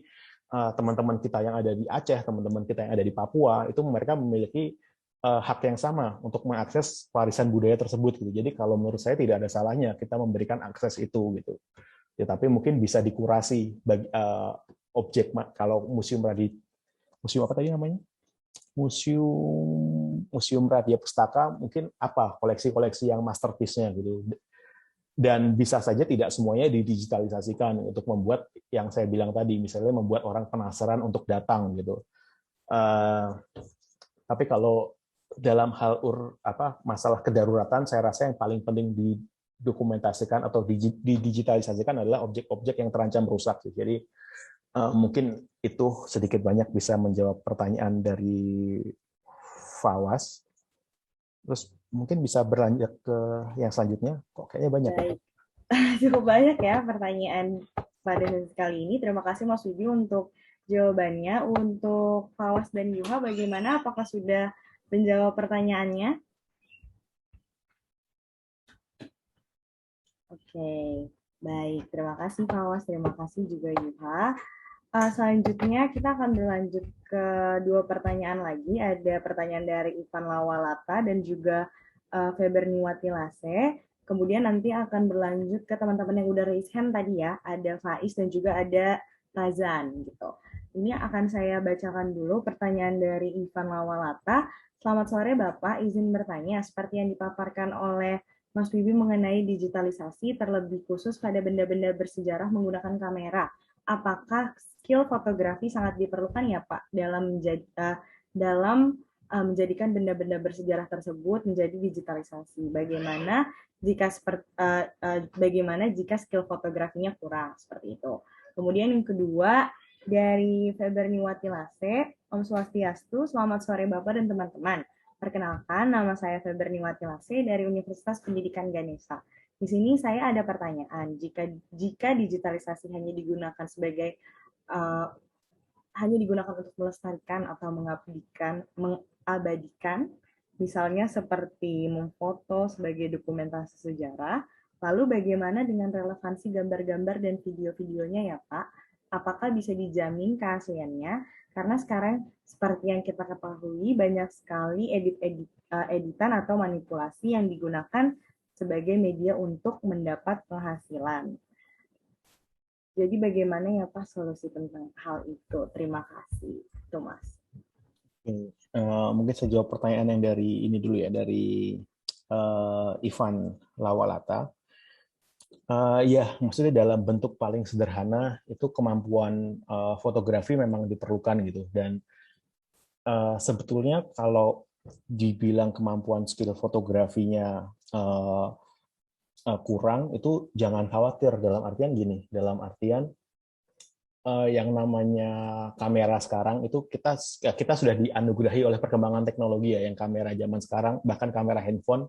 teman-teman kita yang ada di Aceh, teman-teman kita yang ada di Papua, itu mereka memiliki hak yang sama untuk mengakses warisan budaya tersebut. Gitu. Jadi kalau menurut saya tidak ada salahnya kita memberikan akses itu gitu. Ya, tapi mungkin bisa dikurasi bagi objek, kalau museum apa tadi namanya? museum Radia Pustaka mungkin apa koleksi-koleksi yang masterpiece-nya gitu. Dan bisa saja tidak semuanya didigitalisasikan untuk membuat yang saya bilang tadi, misalnya membuat orang penasaran untuk datang gitu. Tapi kalau dalam hal masalah kedaruratan, saya rasa yang paling penting didokumentasikan atau didigitalisasikan adalah objek-objek yang terancam rusak. Jadi mungkin itu sedikit banyak bisa menjawab pertanyaan dari Fawaz. Terus mungkin bisa berlanjut ke yang selanjutnya. Kok kayaknya banyak ya? Cukup banyak ya pertanyaan pada sesi kali ini. Terima kasih Mas Wibi untuk jawabannya. Untuk Fawaz dan Yuha, bagaimana? Apakah sudah menjawab pertanyaannya? Oke, baik. Terima kasih Fawaz, terima kasih juga Yuha. Selanjutnya kita akan berlanjut ke dua pertanyaan lagi. Ada pertanyaan dari Ivan Lawalata dan juga Feberniwati Lase. Kemudian nanti akan berlanjut ke teman-teman yang udah raise hand tadi ya. Ada Faiz dan juga ada Razan gitu. Ini akan saya bacakan dulu pertanyaan dari Ivan Lawalata. Selamat sore Bapak, izin bertanya seperti yang dipaparkan oleh Mas Wibi mengenai digitalisasi terlebih khusus pada benda-benda bersejarah menggunakan kamera. Apakah skill fotografi sangat diperlukan ya Pak dalam menjadikan benda-benda bersejarah tersebut menjadi digitalisasi? Bagaimana jika skill fotografinya kurang seperti itu? Kemudian yang kedua dari Feberniwati Lase, Om Swastiastu, selamat sore Bapak dan teman-teman. Perkenalkan, nama saya Feberniwati Lase dari Universitas Pendidikan Ganesha. Di sini saya ada pertanyaan, jika digitalisasi hanya digunakan untuk melestarikan atau mengabadikan, misalnya seperti memfoto sebagai dokumentasi sejarah, lalu bagaimana dengan relevansi gambar-gambar dan video-videonya ya Pak? Apakah bisa dijamin keasliannya? Karena sekarang seperti yang kita ketahui banyak sekali editan atau manipulasi yang digunakan sebagai media untuk mendapat penghasilan. Jadi bagaimana ya Pak solusi tentang hal itu? Terima kasih, Thomas. Mungkin saya jawab pertanyaan yang dari ini dulu ya, dari Ivan Lawalata. Ya, maksudnya dalam bentuk paling sederhana itu kemampuan fotografi memang diperlukan gitu. Dan sebetulnya kalau dibilang kemampuan skill fotografinya kurang, itu jangan khawatir dalam artian yang namanya kamera sekarang itu kita sudah dianugerahi oleh perkembangan teknologi ya, yang kamera zaman sekarang bahkan kamera handphone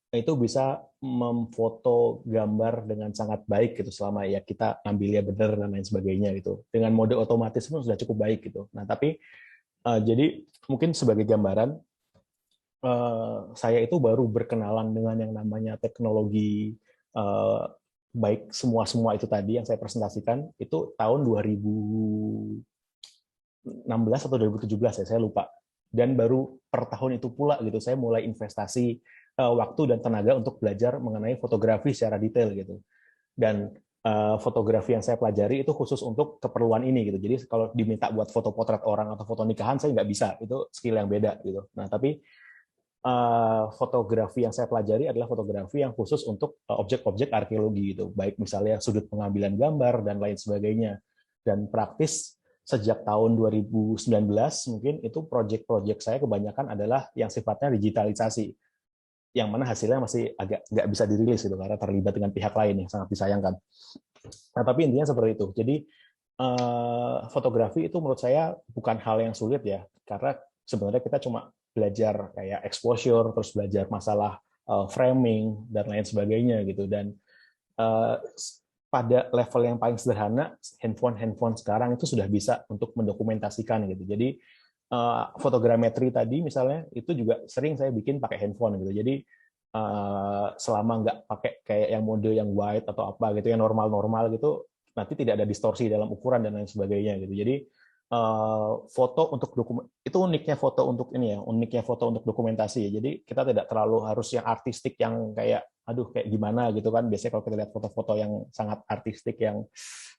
itu bisa memfoto gambar dengan sangat baik gitu selama ya kita ngambilnya benar dan lain sebagainya gitu. Dengan mode otomatis pun sudah cukup baik gitu. Nah, tapi jadi mungkin sebagai gambaran saya itu baru berkenalan dengan yang namanya teknologi baik semua itu tadi yang saya presentasikan itu tahun 2016 atau 2017 ya, saya lupa. Dan baru per tahun itu pula gitu saya mulai investasi waktu dan tenaga untuk belajar mengenai fotografi secara detail gitu. Dan fotografi yang saya pelajari itu khusus untuk keperluan ini gitu. Jadi kalau diminta buat foto potret orang atau foto nikahan saya nggak bisa, itu skill yang beda gitu. Nah, tapi fotografi yang saya pelajari adalah fotografi yang khusus untuk objek-objek arkeologi gitu, baik misalnya sudut pengambilan gambar dan lain sebagainya. Dan praktis sejak tahun 2019 mungkin itu proyek-proyek saya kebanyakan adalah yang sifatnya digitalisasi, yang mana hasilnya masih agak nggak bisa dirilis gitu karena terlibat dengan pihak lain yang sangat disayangkan. Nah, tapi intinya seperti itu. Jadi fotografi itu menurut saya bukan hal yang sulit ya, karena sebenarnya kita cuma belajar kayak exposure, terus belajar masalah framing dan lain sebagainya gitu. Dan pada level yang paling sederhana, handphone sekarang itu sudah bisa untuk mendokumentasikan gitu. Jadi fotogrametri tadi misalnya itu juga sering saya bikin pakai handphone gitu. Jadi selama nggak pakai kayak yang mode yang wide atau apa gitu, yang normal gitu, nanti tidak ada distorsi dalam ukuran dan lain sebagainya gitu. Jadi foto untuk itu uniknya foto untuk dokumentasi. Jadi kita tidak terlalu harus yang artistik yang kayak aduh kayak gimana gitu kan. Biasanya kalau kita lihat foto-foto yang sangat artistik, yang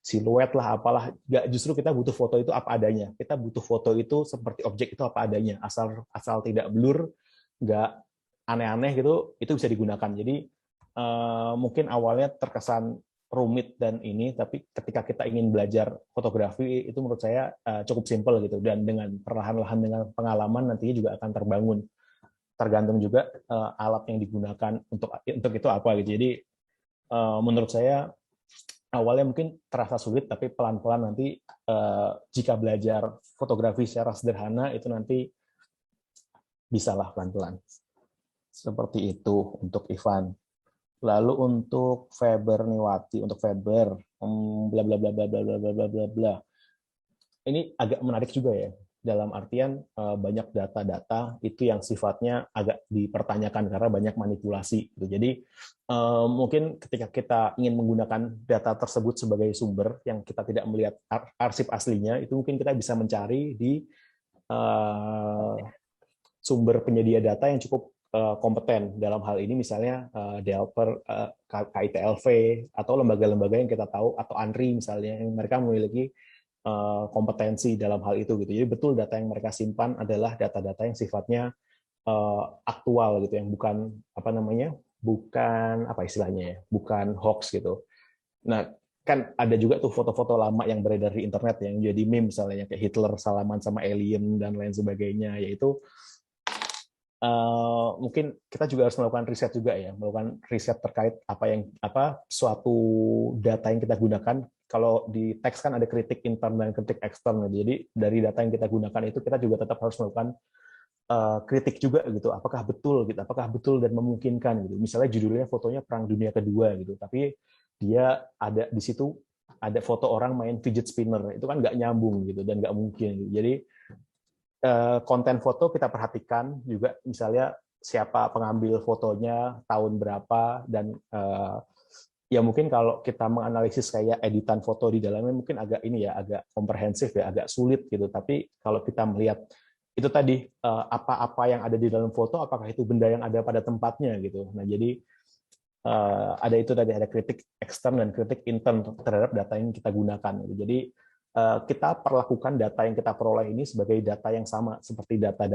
siluet lah apalah, nggak, justru kita butuh foto itu apa adanya. Kita butuh foto itu seperti objek itu apa adanya, asal asal tidak blur, nggak aneh-aneh gitu, itu bisa digunakan. Jadi mungkin awalnya terkesan rumit dan ini, tapi ketika kita ingin belajar fotografi itu menurut saya cukup simpel gitu, dan dengan perlahan-lahan dengan pengalaman nantinya juga akan terbangun. Tergantung juga alat yang digunakan untuk itu apa gitu. Jadi menurut saya awalnya mungkin terasa sulit, tapi pelan-pelan nanti jika belajar fotografi secara sederhana itu nanti bisalah pelan-pelan. Seperti itu untuk Ivan. Lalu untuk Faber Niwati, untuk Faber, bla bla bla bla bla bla bla bla bla. Ini agak menarik juga ya, dalam artian banyak data-data itu yang sifatnya agak dipertanyakan karena banyak manipulasi gitu. Jadi mungkin ketika kita ingin menggunakan data tersebut sebagai sumber yang kita tidak melihat arsip aslinya, itu mungkin kita bisa mencari di sumber penyedia data yang cukup kompeten dalam hal ini, misalnya Delper, KITLV, atau lembaga-lembaga yang kita tahu, atau ANRI misalnya, yang mereka memiliki kompetensi dalam hal itu gitu. Jadi betul data yang mereka simpan adalah data-data yang sifatnya aktual gitu, yang bukan apa namanya, bukan apa istilahnya ya, bukan hoax gitu. Nah, kan ada juga tuh foto-foto lama yang beredar di internet yang jadi meme, misalnya kayak Hitler salaman sama alien dan lain sebagainya, yaitu mungkin kita juga harus melakukan riset juga ya, melakukan riset terkait suatu data yang kita gunakan. Kalau di teks kan ada kritik intern dan kritik ekstern, jadi dari data yang kita gunakan itu kita juga tetap harus melakukan kritik juga gitu, apakah betul dan memungkinkan gitu. Misalnya judulnya fotonya Perang Dunia Kedua gitu, tapi dia ada di situ ada foto orang main fidget spinner, itu kan nggak nyambung gitu dan nggak mungkin gitu. Jadi konten foto kita perhatikan juga, misalnya siapa pengambil fotonya, tahun berapa, dan ya mungkin kalau kita menganalisis kayak editan foto di dalamnya mungkin agak ini ya, agak komprehensif ya, agak sulit gitu. Tapi kalau kita melihat itu tadi apa-apa yang ada di dalam foto, apakah itu benda yang ada pada tempatnya gitu. Nah jadi ada itu tadi, ada kritik ekstern dan kritik intern terhadap data yang kita gunakan. Jadi kita perlakukan data yang kita peroleh ini sebagai data yang sama seperti data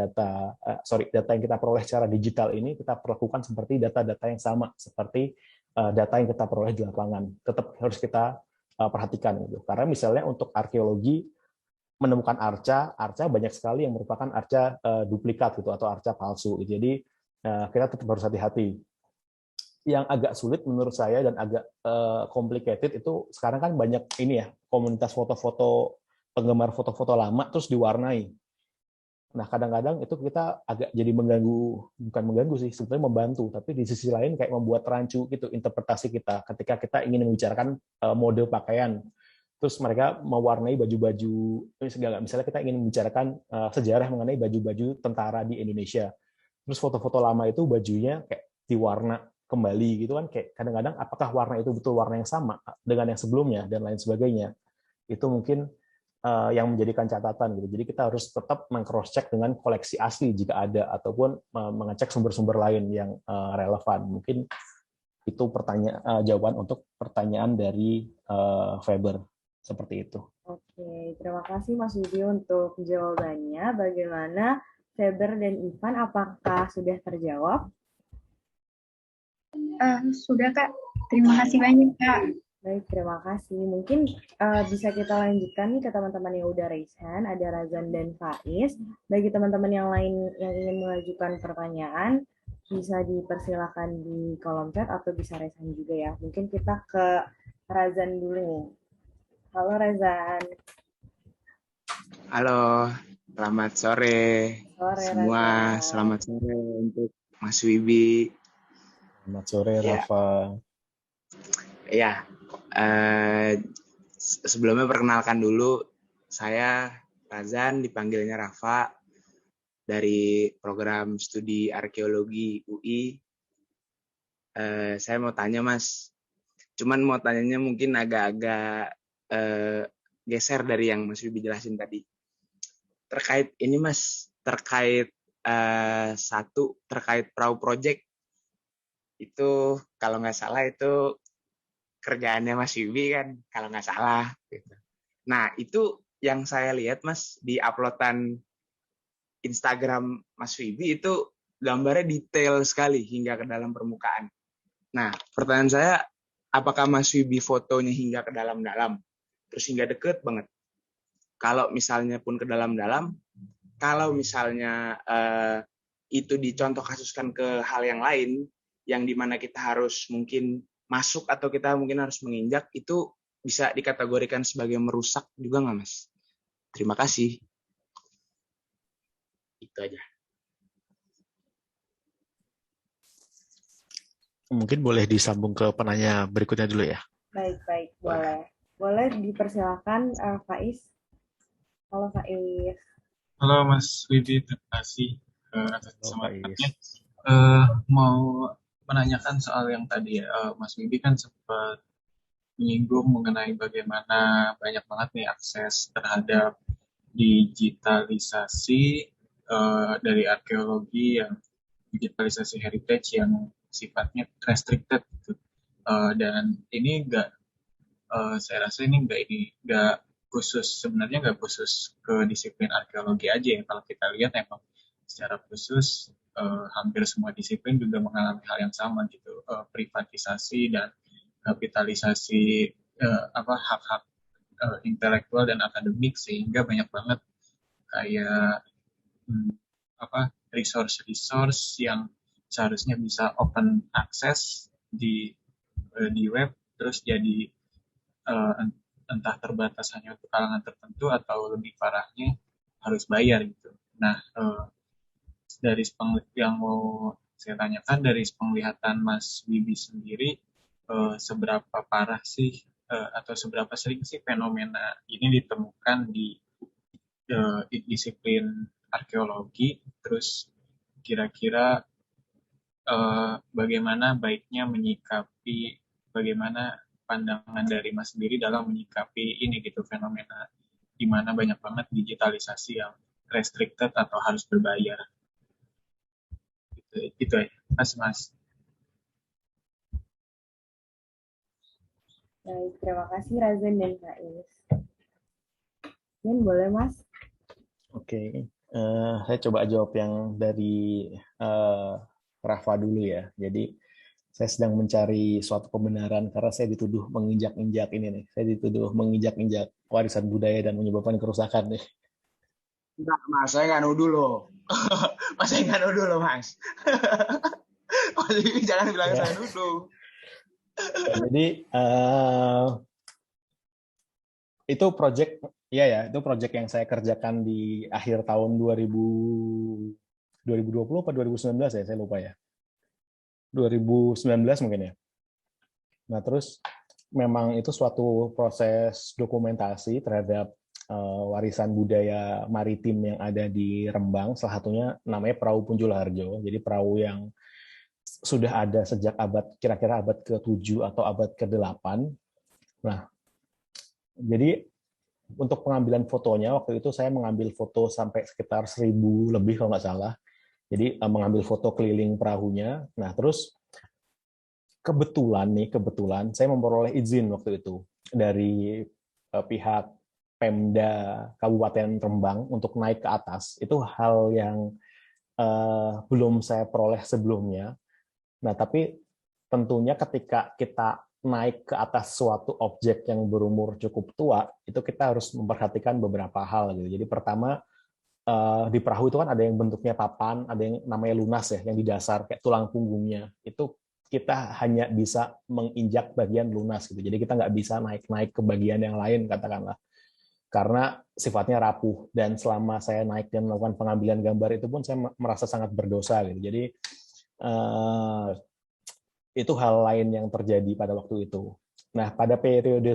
yang kita peroleh secara digital ini, kita perlakukan seperti data-data yang sama seperti data yang kita peroleh di lapangan. Tetap harus kita perhatikan gitu. Karena misalnya untuk arkeologi menemukan arca banyak sekali yang merupakan arca duplikat gitu atau arca palsu. Jadi kita tetap harus hati-hati. Yang agak sulit menurut saya dan agak complicated itu sekarang kan banyak ini ya, komunitas foto-foto, penggemar foto-foto lama terus diwarnai. Nah kadang-kadang itu kita agak jadi bukan mengganggu sih, sebetulnya membantu, tapi di sisi lain kayak membuat rancu gitu interpretasi kita ketika kita ingin membicarakan mode pakaian. Terus mereka mewarnai baju-baju, misalnya kita ingin membicarakan sejarah mengenai baju-baju tentara di Indonesia. Terus foto-foto lama itu bajunya kayak diwarna kembali gitu kan, kayak kadang-kadang apakah warna itu betul warna yang sama dengan yang sebelumnya dan lain sebagainya. Itu mungkin yang menjadikan catatan gitu. Jadi kita harus tetap meng-cross check dengan koleksi asli jika ada, ataupun mengecek sumber-sumber lain yang relevan. Mungkin itu jawaban untuk pertanyaan dari Faber, seperti itu. Oke, terima kasih Mas Yudi untuk jawabannya. Bagaimana Faber dan Ivan, apakah sudah terjawab? Sudah Kak, terima kasih banyak Kak. Baik, terima kasih. Mungkin bisa kita lanjutkan nih ke teman-teman yang udah raise hand, ada Razan dan Faiz. Bagi teman-teman yang lain yang ingin mengajukan pertanyaan, bisa dipersilakan di kolom chat atau bisa raise hand juga ya. Mungkin kita ke Razan dulu. Halo Razan. Halo, selamat sore. Semua Razan. Selamat sore untuk Mas Wibi. Selamat sore, Rafa. Ya, sebelumnya perkenalkan dulu, saya Razan, dipanggilnya Rafa, dari program studi arkeologi UI. Saya mau tanya Mas, cuman mau tanyanya mungkin agak-agak geser dari yang Mas Wibi jelasin tadi. Terkait ini Mas, terkait terkait perahu project. Itu kalau nggak salah itu kerjaannya Mas Wibi kan, kalau nggak salah. Gitu. Nah, itu yang saya lihat Mas di uploadan Instagram Mas Wibi itu gambarnya detail sekali hingga ke dalam permukaan. Nah, pertanyaan saya, apakah Mas Wibi fotonya hingga ke dalam-dalam? Terus hingga deket banget? Kalau misalnya pun ke dalam-dalam, kalau misalnya itu dicontoh kasuskan ke hal yang lain, yang dimana kita harus mungkin masuk atau kita mungkin harus menginjak, itu bisa dikategorikan sebagai merusak juga nggak, Mas? Terima kasih. Itu aja. Mungkin boleh disambung ke penanya berikutnya dulu ya. Baik, boleh. Boleh dipersilakan Faiz. Halo Faiz. Halo Mas Wibi, terima kasih atas Halo, kesempatannya. Faiz. Mau menanyakan soal yang tadi ya, Mas Wibi kan sempat menyinggung mengenai bagaimana banyak banget nih akses terhadap digitalisasi dari arkeologi yang digitalisasi heritage yang sifatnya restricted gitu. Dan ini saya rasa ini nggak sebenarnya nggak khusus ke disiplin arkeologi aja ya. Kalau kita lihat emang secara khusus hampir semua disiplin juga mengalami hal yang sama gitu, privatisasi dan kapitalisasi hak-hak intelektual dan akademik, sehingga banyak banget kayak resource yang seharusnya bisa open access di web terus jadi entah terbatas hanya untuk kalangan tertentu atau lebih parahnya harus bayar gitu. Nah, dari yang mau saya tanyakan, dari penglihatan Mas Wibi sendiri, seberapa parah sih atau seberapa sering sih fenomena ini ditemukan di disiplin arkeologi? Terus kira-kira bagaimana baiknya menyikapi, bagaimana pandangan dari Mas sendiri dalam menyikapi ini gitu, fenomena di mana banyak banget digitalisasi yang restricted atau harus berbayar. Itu aja, Mas. Baik, terima kasih Razan dan Faiz. Mungkin boleh Mas? Oke, saya coba jawab yang dari Rafa dulu ya. Jadi saya sedang mencari suatu pembenaran karena saya dituduh menginjak-injak ini nih. Saya dituduh menginjak-injak warisan budaya dan menyebabkan kerusakan nih. Enggak, Mas, saya nggak nuduh loh. Mas, saya nggak nuduh loh, Mas. Mas, jangan bilang saya nuduh. Jadi itu project itu project yang saya kerjakan di akhir tahun 2020 apa 2019 ya, saya lupa ya. 2019 mungkin ya. Nah, terus memang itu suatu proses dokumentasi terhadap warisan budaya maritim yang ada di Rembang, salah satunya namanya Perahu Punjul Harjo. Jadi perahu yang sudah ada sejak kira-kira abad ke-7 atau abad ke-8. Nah, jadi untuk pengambilan fotonya, waktu itu saya mengambil foto sampai sekitar 1.000 lebih kalau nggak salah. Jadi mengambil foto keliling perahunya. Nah, terus kebetulan saya memperoleh izin waktu itu dari pihak Pemda Kabupaten Rembang untuk naik ke atas. Itu hal yang belum saya peroleh sebelumnya. Nah, tapi tentunya ketika kita naik ke atas suatu objek yang berumur cukup tua, itu kita harus memperhatikan beberapa hal gitu. Jadi pertama, di perahu itu kan ada yang bentuknya papan, ada yang namanya lunas ya, yang di dasar kayak tulang punggungnya. Itu kita hanya bisa menginjak bagian lunas gitu. Jadi kita nggak bisa naik-naik ke bagian yang lain katakanlah. Karena sifatnya rapuh, dan selama saya naik dan melakukan pengambilan gambar itu pun saya merasa sangat berdosa gitu. Jadi itu hal lain yang terjadi pada waktu itu. Nah, pada periode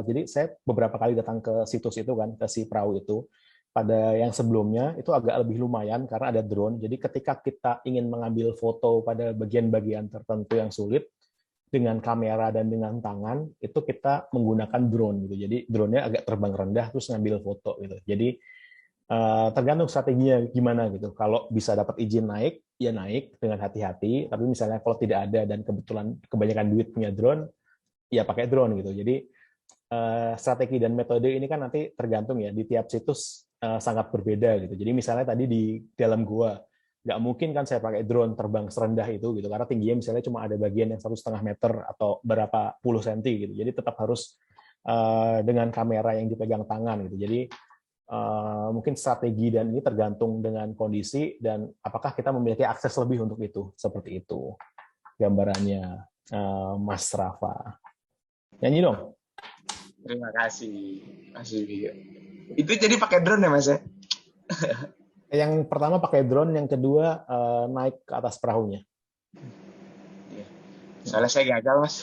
jadi saya beberapa kali datang ke situs itu kan, ke si perahu itu. Pada yang sebelumnya itu agak lebih lumayan karena ada drone. Jadi ketika kita ingin mengambil foto pada bagian-bagian tertentu yang sulit dengan kamera dan dengan tangan, itu kita menggunakan drone gitu. Jadi drone-nya agak terbang rendah terus ngambil foto gitu. Jadi Tergantung strateginya gimana gitu. Kalau bisa dapat izin naik, ya naik dengan hati-hati. Tapi misalnya kalau tidak ada dan kebetulan kebanyakan duit punya drone, ya pakai drone gitu. Jadi strategi dan metode ini kan nanti tergantung ya di tiap situs sangat berbeda gitu. Jadi misalnya tadi di dalam gua nggak mungkin kan saya pakai drone terbang serendah itu gitu karena tingginya misalnya cuma ada bagian yang 1,5 meter atau berapa puluh senti gitu. Jadi tetap harus dengan kamera yang dipegang tangan gitu. Jadi mungkin strategi dan ini tergantung dengan kondisi dan apakah kita memiliki akses lebih untuk itu. Seperti itu gambarannya, Mas Rafa. Nyanyi dong. Terima kasih, Mas Wibi. Itu jadi pakai drone ya, Mas ya? Yang pertama pakai drone, yang kedua naik ke atas perahunya. Soalnya saya gagal, Mas.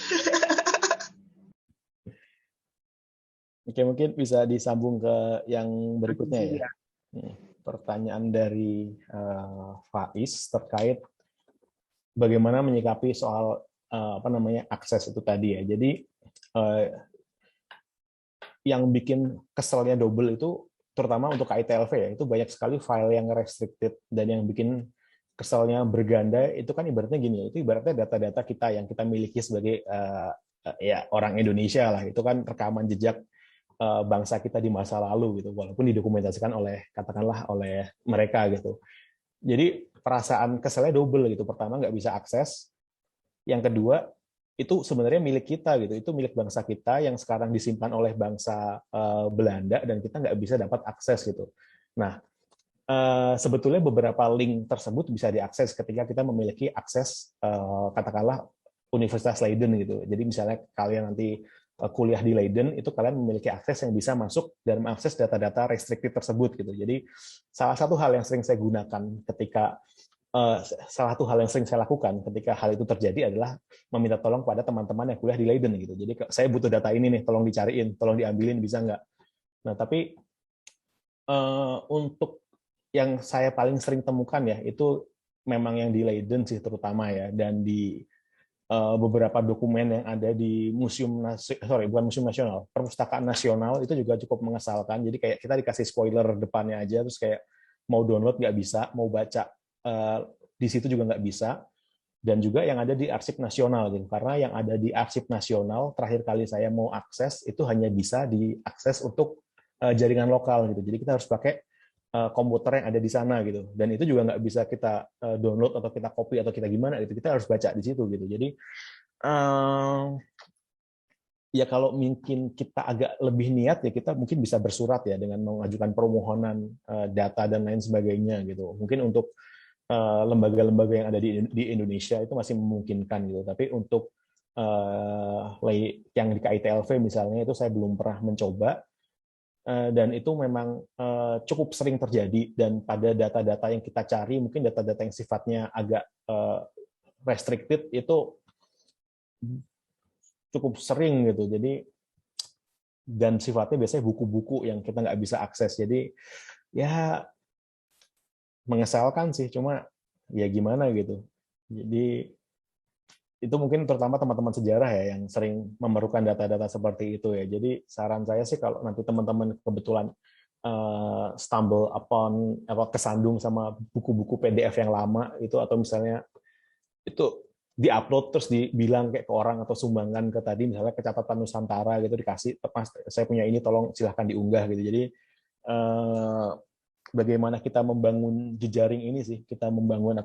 Oke, mungkin bisa disambung ke yang berikutnya ya. Pertanyaan dari Faiz terkait bagaimana menyikapi soal akses itu tadi ya. Jadi yang bikin keselnya double itu terutama untuk KITLV ya, itu banyak sekali file yang restricted dan yang bikin keselnya berganda itu kan ibaratnya gini ya, itu ibaratnya data-data kita yang kita miliki sebagai ya orang Indonesia lah, itu kan rekaman jejak bangsa kita di masa lalu gitu, walaupun didokumentasikan oleh katakanlah oleh mereka gitu. Jadi perasaan keselnya double gitu, pertama nggak bisa akses, yang kedua itu sebenarnya milik kita gitu, itu milik bangsa kita yang sekarang disimpan oleh bangsa Belanda dan kita nggak bisa dapat akses gitu. Nah, sebetulnya beberapa link tersebut bisa diakses ketika kita memiliki akses katakanlah Universitas Leiden gitu. Jadi misalnya kalian nanti kuliah di Leiden, itu kalian memiliki akses yang bisa masuk dan mengakses data-data restricted tersebut gitu. Jadi salah satu hal yang sering saya gunakan ketika salah satu hal yang sering saya lakukan ketika hal itu terjadi adalah meminta tolong pada teman-teman yang kuliah di Leiden gitu. Jadi saya butuh data ini nih, tolong dicariin, tolong diambilin, bisa nggak? Nah, tapi untuk yang saya paling sering temukan ya, itu memang yang di Leiden sih terutama ya, dan di beberapa dokumen yang ada di bukan Museum Nasional, Perpustakaan Nasional itu juga cukup mengesalkan. Jadi kayak kita dikasih spoiler depannya aja, terus kayak mau download nggak bisa, mau baca di situ juga nggak bisa, dan juga yang ada di Arsip Nasional gitu. Karena yang ada di Arsip Nasional terakhir kali saya mau akses itu hanya bisa diakses untuk jaringan lokal gitu. Jadi kita harus pakai komputer yang ada di sana gitu. Dan itu juga nggak bisa kita download atau kita copy atau kita gimana gitu. Kita harus baca di situ gitu. Jadi ya kalau mungkin kita agak lebih niat ya kita mungkin bisa bersurat ya dengan mengajukan permohonan data dan lain sebagainya gitu. Mungkin untuk lembaga-lembaga yang ada di Indonesia itu masih memungkinkan gitu. Tapi untuk yang di KITLV misalnya itu saya belum pernah mencoba, dan itu memang cukup sering terjadi, dan pada data-data yang kita cari mungkin data-data yang sifatnya agak restricted itu cukup sering gitu. Jadi dan sifatnya biasanya buku-buku yang kita nggak bisa akses. Jadi ya mengesalkan sih, cuma ya gimana gitu. Jadi itu mungkin terutama teman-teman sejarah ya yang sering memerlukan data-data seperti itu ya. Jadi saran saya sih kalau nanti teman-teman kebetulan stumble upon kesandung sama buku-buku PDF yang lama itu, atau misalnya itu diupload terus dibilang kayak ke orang atau sumbangkan ke tadi misalnya ke Catatan Nusantara gitu, dikasih saya punya ini tolong silahkan diunggah gitu. Jadi bagaimana kita membangun jejaring ini sih, kita membangun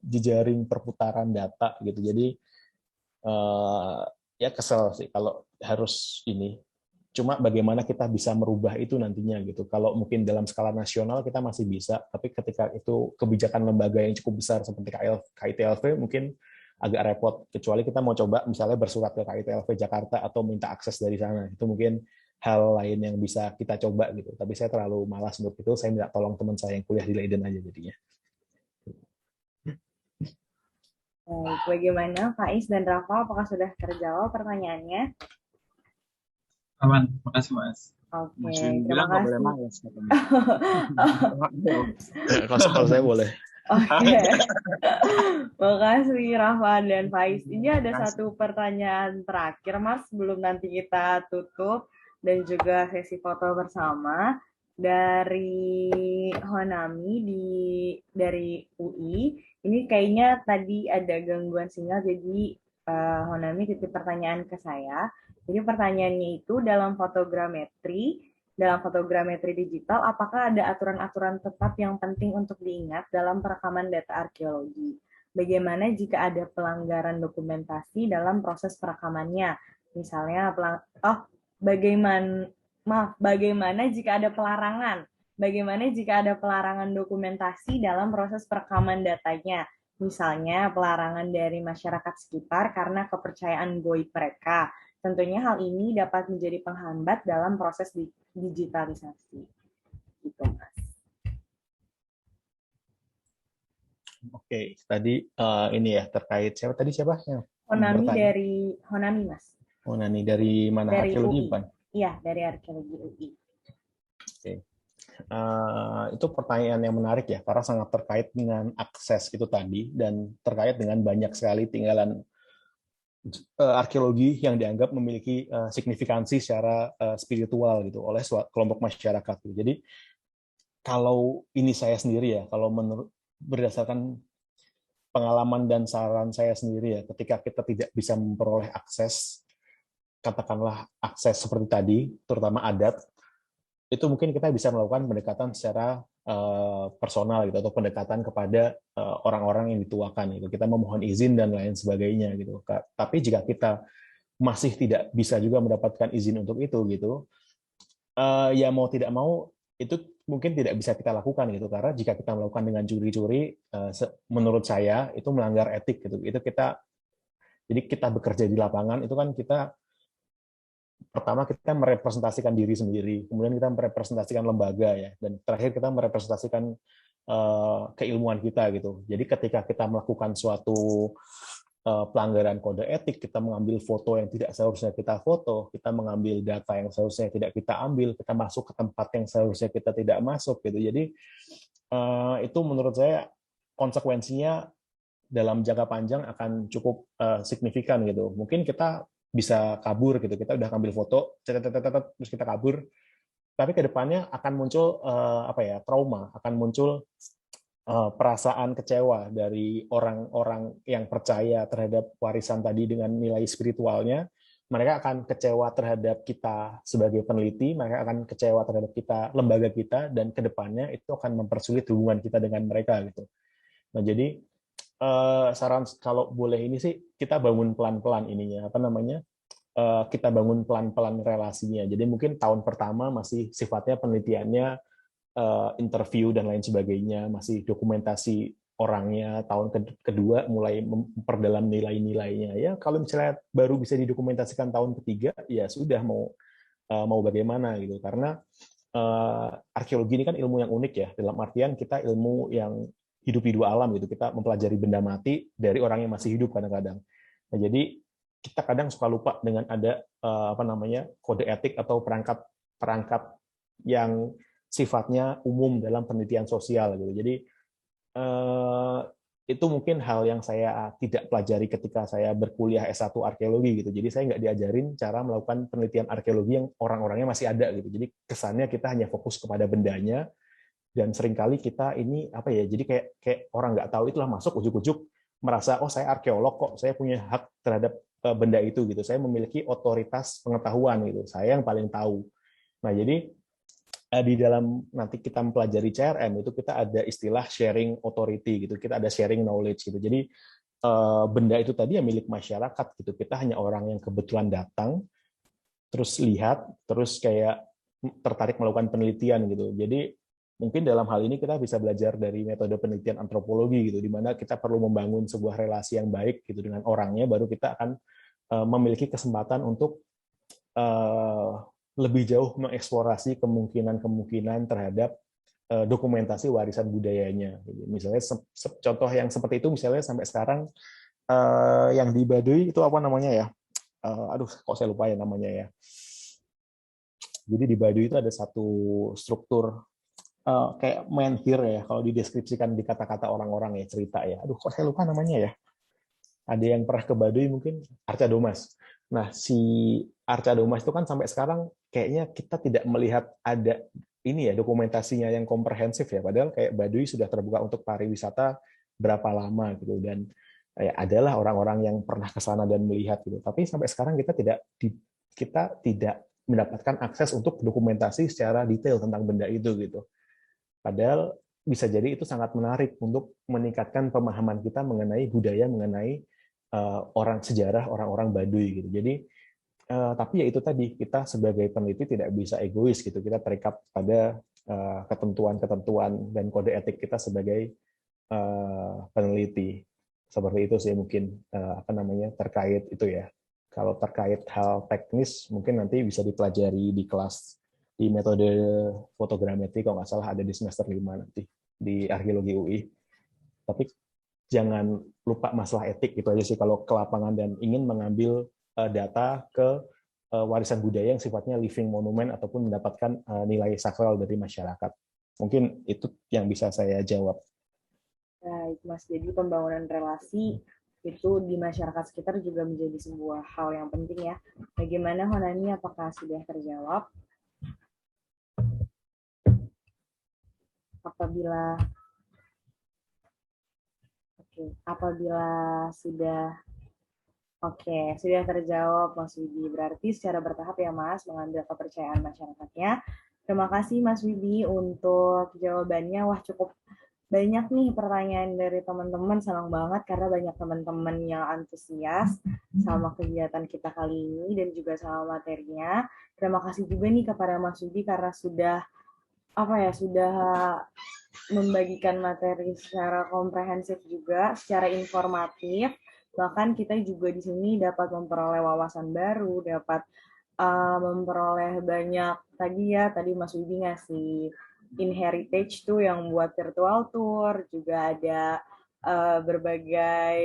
jejaring perputaran data gitu. Jadi ya kesel sih kalau harus ini. Cuma bagaimana kita bisa merubah itu nantinya gitu. Kalau mungkin dalam skala nasional kita masih bisa, tapi ketika itu kebijakan lembaga yang cukup besar seperti KITLV mungkin agak repot. Kecuali kita mau coba misalnya bersurat ke KITLV Jakarta atau minta akses dari sana. Itu mungkin hal lain yang bisa kita coba gitu. Tapi saya terlalu malas untuk itu, saya minta tolong teman saya yang kuliah di Leiden aja jadinya. Baik, bagaimana Faiz dan Rafa, apakah sudah terjawab pertanyaannya? Aman, makasih Mas. Oke, terima kasih. Kalau saya boleh. Oke, makasih Rafa dan Faiz. Ini ada satu pertanyaan terakhir Mas, sebelum nanti kita tutup dan juga sesi foto bersama. dari Honami dari UI. Ini kayaknya tadi ada gangguan sinyal, jadi Honami titip pertanyaan ke saya. Jadi pertanyaannya itu dalam fotogrametri digital, apakah ada aturan-aturan tetap yang penting untuk diingat dalam perekaman data arkeologi? Bagaimana jika ada pelanggaran dokumentasi dalam proses perekamannya? Misalnya, bagaimana jika ada pelarangan? Bagaimana jika ada pelarangan dokumentasi dalam proses perekaman datanya? Misalnya, pelarangan dari masyarakat sekitar karena kepercayaan goib mereka. Tentunya hal ini dapat menjadi penghambat dalam proses digitalisasi. Gitu, Mas. Oke, tadi ini ya terkait siapa yang Honami bertanya? dari Honami, Mas. Honami dari mana? Dari Arkeologi UI. bukan? Iya, dari arkeologi UI. Oke. Itu pertanyaan yang menarik ya, karena sangat terkait dengan akses itu tadi dan terkait dengan banyak sekali tinggalan arkeologi yang dianggap memiliki signifikansi secara spiritual gitu oleh kelompok masyarakat. Gitu. Jadi kalau ini saya sendiri ya, kalau berdasarkan pengalaman dan saran saya sendiri ya, ketika kita tidak bisa memperoleh akses, katakanlah akses seperti tadi, terutama adat, itu mungkin kita bisa melakukan pendekatan secara personal gitu, atau pendekatan kepada orang-orang yang dituakan gitu. Kita memohon izin dan lain sebagainya gitu. Tapi jika kita masih tidak bisa juga mendapatkan izin untuk itu gitu, ya mau tidak mau itu mungkin tidak bisa kita lakukan gitu, karena jika kita melakukan dengan curi-curi, menurut saya itu melanggar etik gitu. Jadi kita bekerja di lapangan itu kan kita pertama kita merepresentasikan diri sendiri, kemudian kita merepresentasikan lembaga ya, dan terakhir kita merepresentasikan keilmuan kita gitu. Jadi ketika kita melakukan suatu pelanggaran kode etik, kita mengambil foto yang tidak seharusnya kita foto, kita mengambil data yang seharusnya tidak kita ambil, kita masuk ke tempat yang seharusnya kita tidak masuk gitu. Jadi itu menurut saya konsekuensinya dalam jangka panjang akan cukup signifikan gitu. Mungkin kita bisa kabur gitu, kita udah ambil foto, terus kita kabur, tapi ke depannya akan muncul trauma, akan muncul perasaan kecewa dari orang-orang yang percaya terhadap warisan tadi dengan nilai spiritualnya. Mereka akan kecewa terhadap kita sebagai peneliti, mereka akan kecewa terhadap kita, lembaga kita, dan ke depannya itu akan mempersulit hubungan kita dengan mereka gitu. Nah, jadi saran kalau boleh ini sih kita bangun pelan-pelan ininya, kita bangun pelan-pelan relasinya. Jadi mungkin tahun pertama masih sifatnya penelitiannya interview dan lain sebagainya, masih dokumentasi orangnya. Tahun kedua mulai memperdalam nilai-nilainya. Ya kalau misalnya baru bisa didokumentasikan tahun ketiga, ya sudah mau bagaimana gitu. Karena arkeologi ini kan ilmu yang unik ya, dalam artian kita ilmu yang hidup di dua alam gitu. Kita mempelajari benda mati dari orang yang masih hidup kadang-kadang. Nah, jadi kita kadang suka lupa dengan ada kode etik atau perangkat yang sifatnya umum dalam penelitian sosial gitu. Jadi itu mungkin hal yang saya tidak pelajari ketika saya berkuliah S1 arkeologi gitu. Jadi saya nggak diajarin cara melakukan penelitian arkeologi yang orang-orangnya masih ada gitu. Jadi kesannya kita hanya fokus kepada bendanya, dan seringkali kita ini jadi kayak orang nggak tahu itulah masuk ujuk-ujuk merasa saya arkeolog kok, saya punya hak terhadap benda itu gitu, saya memiliki otoritas pengetahuan gitu, saya yang paling tahu. Nah jadi di dalam nanti kita mempelajari CRM itu kita ada istilah sharing authority gitu, kita ada sharing knowledge gitu. Jadi benda itu tadi milik masyarakat gitu, kita hanya orang yang kebetulan datang terus lihat terus kayak tertarik melakukan penelitian gitu. Jadi mungkin dalam hal ini kita bisa belajar dari metode penelitian antropologi gitu, di mana kita perlu membangun sebuah relasi yang baik gitu dengan orangnya, baru kita akan memiliki kesempatan untuk lebih jauh mengeksplorasi kemungkinan-kemungkinan terhadap dokumentasi warisan budayanya. Misalnya contoh yang seperti itu misalnya sampai sekarang yang di Baduy itu apa namanya ya? Kok saya lupa ya namanya ya. Jadi di Baduy itu ada satu struktur kayak menhir ya, kalau dideskripsikan di kata-kata orang-orang ya, cerita ya. Kok saya lupa namanya ya. Ada yang pernah ke Baduy mungkin, Arca Domas. Nah, si Arca Domas itu kan sampai sekarang kayaknya kita tidak melihat ada ini ya dokumentasinya yang komprehensif ya, padahal kayak Baduy sudah terbuka untuk pariwisata berapa lama gitu, dan adalah orang-orang yang pernah ke sana dan melihat gitu. Tapi sampai sekarang kita tidak mendapatkan akses untuk dokumentasi secara detail tentang benda itu gitu. Padahal bisa jadi itu sangat menarik untuk meningkatkan pemahaman kita mengenai budaya, mengenai orang sejarah orang-orang Baduy gitu. Jadi tapi ya itu tadi, kita sebagai peneliti tidak bisa egois gitu. Kita terikat pada ketentuan-ketentuan dan kode etik kita sebagai peneliti. Seperti itu sih mungkin terkait itu ya. Kalau terkait hal teknis mungkin nanti bisa dipelajari di kelas di metode fotogrametri, kalau nggak salah ada di semester 5 nanti di arkeologi UI. Tapi jangan lupa masalah etik, itu aja sih kalau ke lapangan dan ingin mengambil data ke warisan budaya yang sifatnya living monument ataupun mendapatkan nilai sakral dari masyarakat. Mungkin itu yang bisa saya jawab. Baik, Mas. Jadi pembangunan relasi itu di masyarakat sekitar juga menjadi sebuah hal yang penting ya. Bagaimana Honani, apakah sudah terjawab? Apabila sudah terjawab Mas Widi, berarti secara bertahap ya Mas mengambil kepercayaan masyarakatnya. Terima kasih Mas Widi untuk jawabannya. Wah, cukup banyak nih pertanyaan dari teman-teman, senang banget karena banyak teman-teman yang antusias sama kegiatan kita kali ini dan juga sama materinya. Terima kasih juga nih kepada Mas Widi karena sudah membagikan materi secara komprehensif juga, secara informatif. Bahkan kita juga di sini dapat memperoleh wawasan baru, dapat memperoleh banyak tadi Mas Widi ngasih InHeritage tuh yang buat virtual tour, juga ada berbagai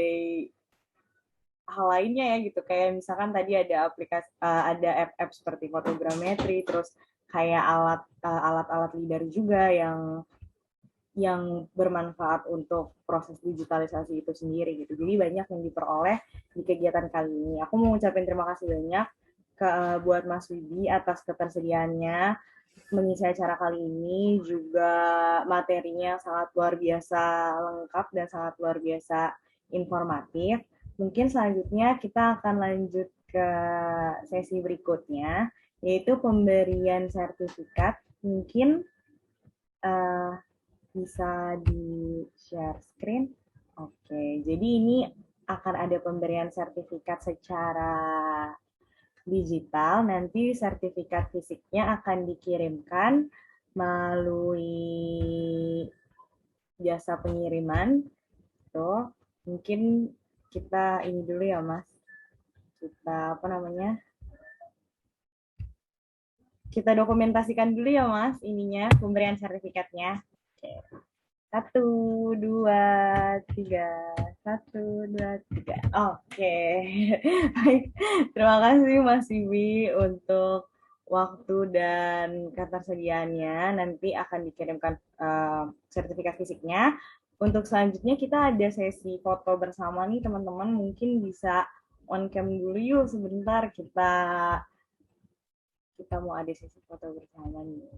hal lainnya ya gitu, kayak misalkan tadi ada aplikasi, ada app-app seperti fotogrametri, terus kayak alat-alat LIDAR juga yang bermanfaat untuk proses digitalisasi itu sendiri gitu. Jadi banyak yang diperoleh di kegiatan kali ini. Aku mau ngucapin terima kasih banyak buat Mas Widi atas ketersediaannya mengisi acara kali ini, juga materinya sangat luar biasa lengkap dan sangat luar biasa informatif. Mungkin selanjutnya kita akan lanjut ke sesi berikutnya, yaitu pemberian sertifikat. Mungkin bisa di-share screen. Oke, jadi ini akan ada pemberian sertifikat secara digital. Nanti sertifikat fisiknya akan dikirimkan melalui jasa pengiriman. Tuh, mungkin kita ini dulu ya, Mas. Kita dokumentasikan dulu ya, Mas, ininya, pemberian sertifikatnya. Oke. 1, 2, 3. 1, 2, 3. Oke. Baik. Terima kasih Mas Wibi untuk waktu dan ketersediaannya. Nanti akan dikirimkan sertifikat fisiknya. Untuk selanjutnya kita ada sesi foto bersama nih teman-teman. Mungkin bisa on cam dulu yuk sebentar. Kita mau ada sesi foto bersama nih.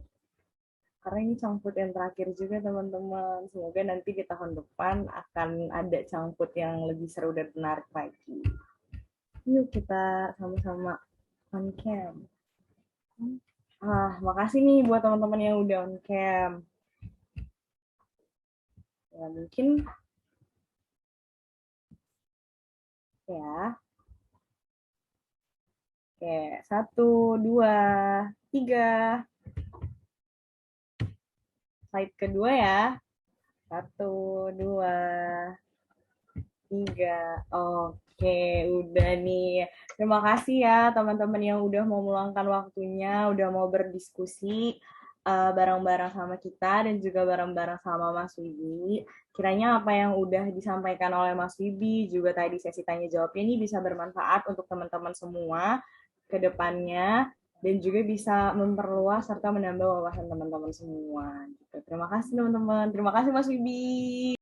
Karena ini cangkut yang terakhir juga teman-teman. Semoga nanti di tahun depan akan ada cangkut yang lebih seru dan menarik lagi. Yuk kita sama-sama on cam. Makasih nih buat teman-teman yang udah on cam. Ya mungkin ya. Oke, 1, 2, 3. Slide kedua ya. 1, 2, 3. Oke, udah nih. Terima kasih ya teman-teman yang udah mau meluangkan waktunya, udah mau berdiskusi bareng-bareng sama kita dan juga bareng-bareng sama Mas Wibi. Kiranya apa yang udah disampaikan oleh Mas Wibi, juga tadi sesi tanya jawabnya ini bisa bermanfaat untuk teman-teman semua ke depannya, dan juga bisa memperluas serta menambah wawasan teman-teman semua. Gitu. Terima kasih teman-teman. Terima kasih Mas Wibi.